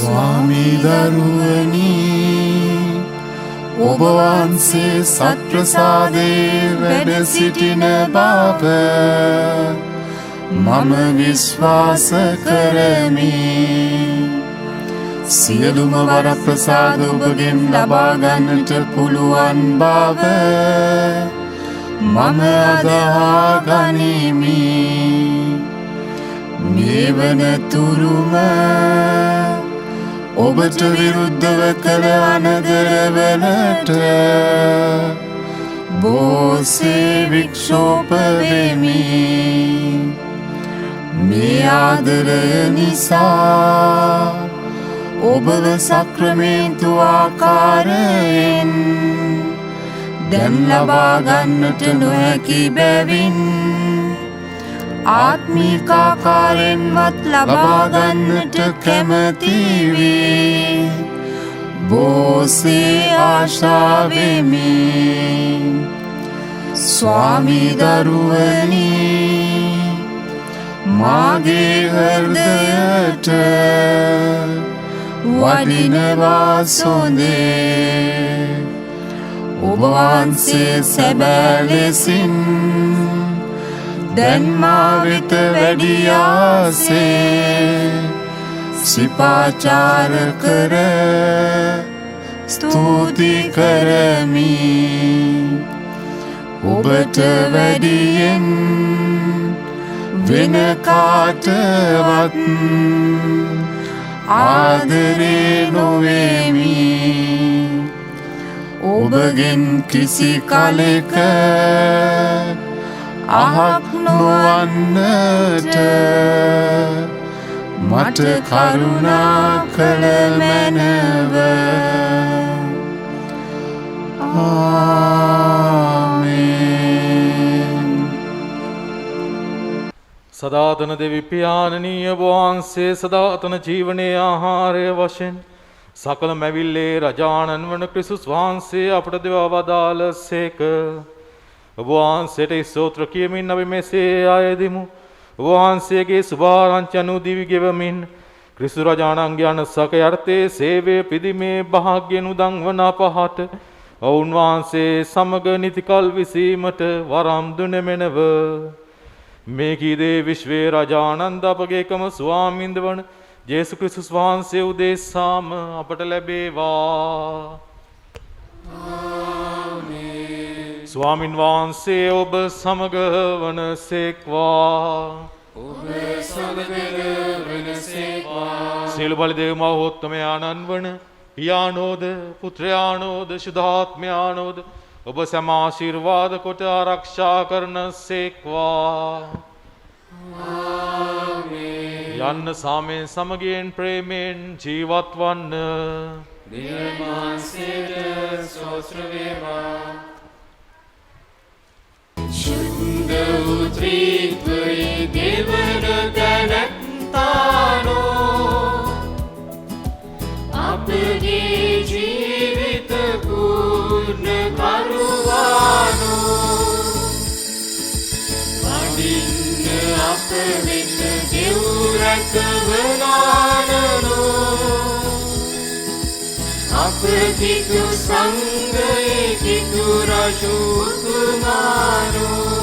ස්වාමී දරුවනි ඔබ වහන්සේ සත්ප්‍රසාදේ වැඩ සිටින බව මම විශ්වාස කරමි. සියලුම වරප්‍රසාද ඔබගෙන් ලබා ගන්නට පුළුවන් බව මම අදහා ගනිමි. මේ වනතුරුම ඔබට විරුද්ධව කළ අනදරවලට බොහෝසේ වික්ෂෝප වෙමි. මේ ආදරය නිසා ඔබව සක්‍රමේන්තු ආකාරයෙන් දැන් ලබා ගන්නට නොහැකි බැවින් ආත්මික ආකාරයෙන්වත් ලබා ගන්නට කැමැති වේ. බොහෝසේ ආශා වෙමි. ස්වාමී දරුවනි මාගේ හෘදයට වඩිනවා සොඳේ. ඔබ වහන්සේ සැබෑ ලෙසින් දැන් මා වෙත වැඩියාසේ සිපාචාර කර ස්තුති කරමි. ඔබට වැඩියෙන් වෙන කාටවත් ආදරේ නොවෙමි. ඔබගෙන් කිසි කලෙක අහක් නොවන්නට මට කරුණා කළ මැනව. ආමේන්. සදාතන දෙවි පියාණනී ඔබ වහන්සේ සදාතන ජීවනයේ ආහාරය වශයෙන් සකල මැවිල්ලේ රජාණන් වන ක්‍රිස්තුස් වහන්සේ අපට දෙවා වදාළ සේක. ඔබ වහන්සේට ස්තෝත්‍ර කියමින් අපි මෙසේ ආයදිමු. ඔබ වහන්සේගේ සුභාරංචි අනුදිවි ගෙවමින් ක්‍රිස්තු රජාණන්ගේ අනසක යර්ථයේ සේවය පිදීමේ භාග්‍යන උදන්වන අපහට ඔවුන් වහන්සේ සමග නිතිකල් විසීමට වරම් දුනෙමෙනව. මේ කීදේ විශ්වයේ රජානන්ද අපගේ එකම ස්වාමින්ද වන ජේසු ක්‍රිස්තුස් වහන්සේ උදෙසාම අපට ලැබේවා. ස්වාමින් වහන්සේ ඔබ සමග වනසේක්වා. ඔබ සමග වනසේක්වා. සියලු බලදේව මහෝත්තමයාණන් වන පියාණෝද පුත්‍රයාණෝද ශුද්ධාත්මයාණෝද ඔබ සැම ආශිර්වාද කොට ආරක්ෂා කරන සේක්වා. යන්න සාමයෙන් සමගියෙන් ප්‍රේමයෙන් ජීවත් වන්න. දිව්‍යමාංශයට ස්තෝත්‍ර වේවා. ශුද්ධ වූ ත්‍රිත්වයේ දෙවන තැනැත්තානෝ අපගේ ජීවිත පූර්ණ කරුවානෝ වඩින්න අප වෙත දෙව් රැකවලානෝ අප කිතු සංගයේ කිතු රජු තුමානෝ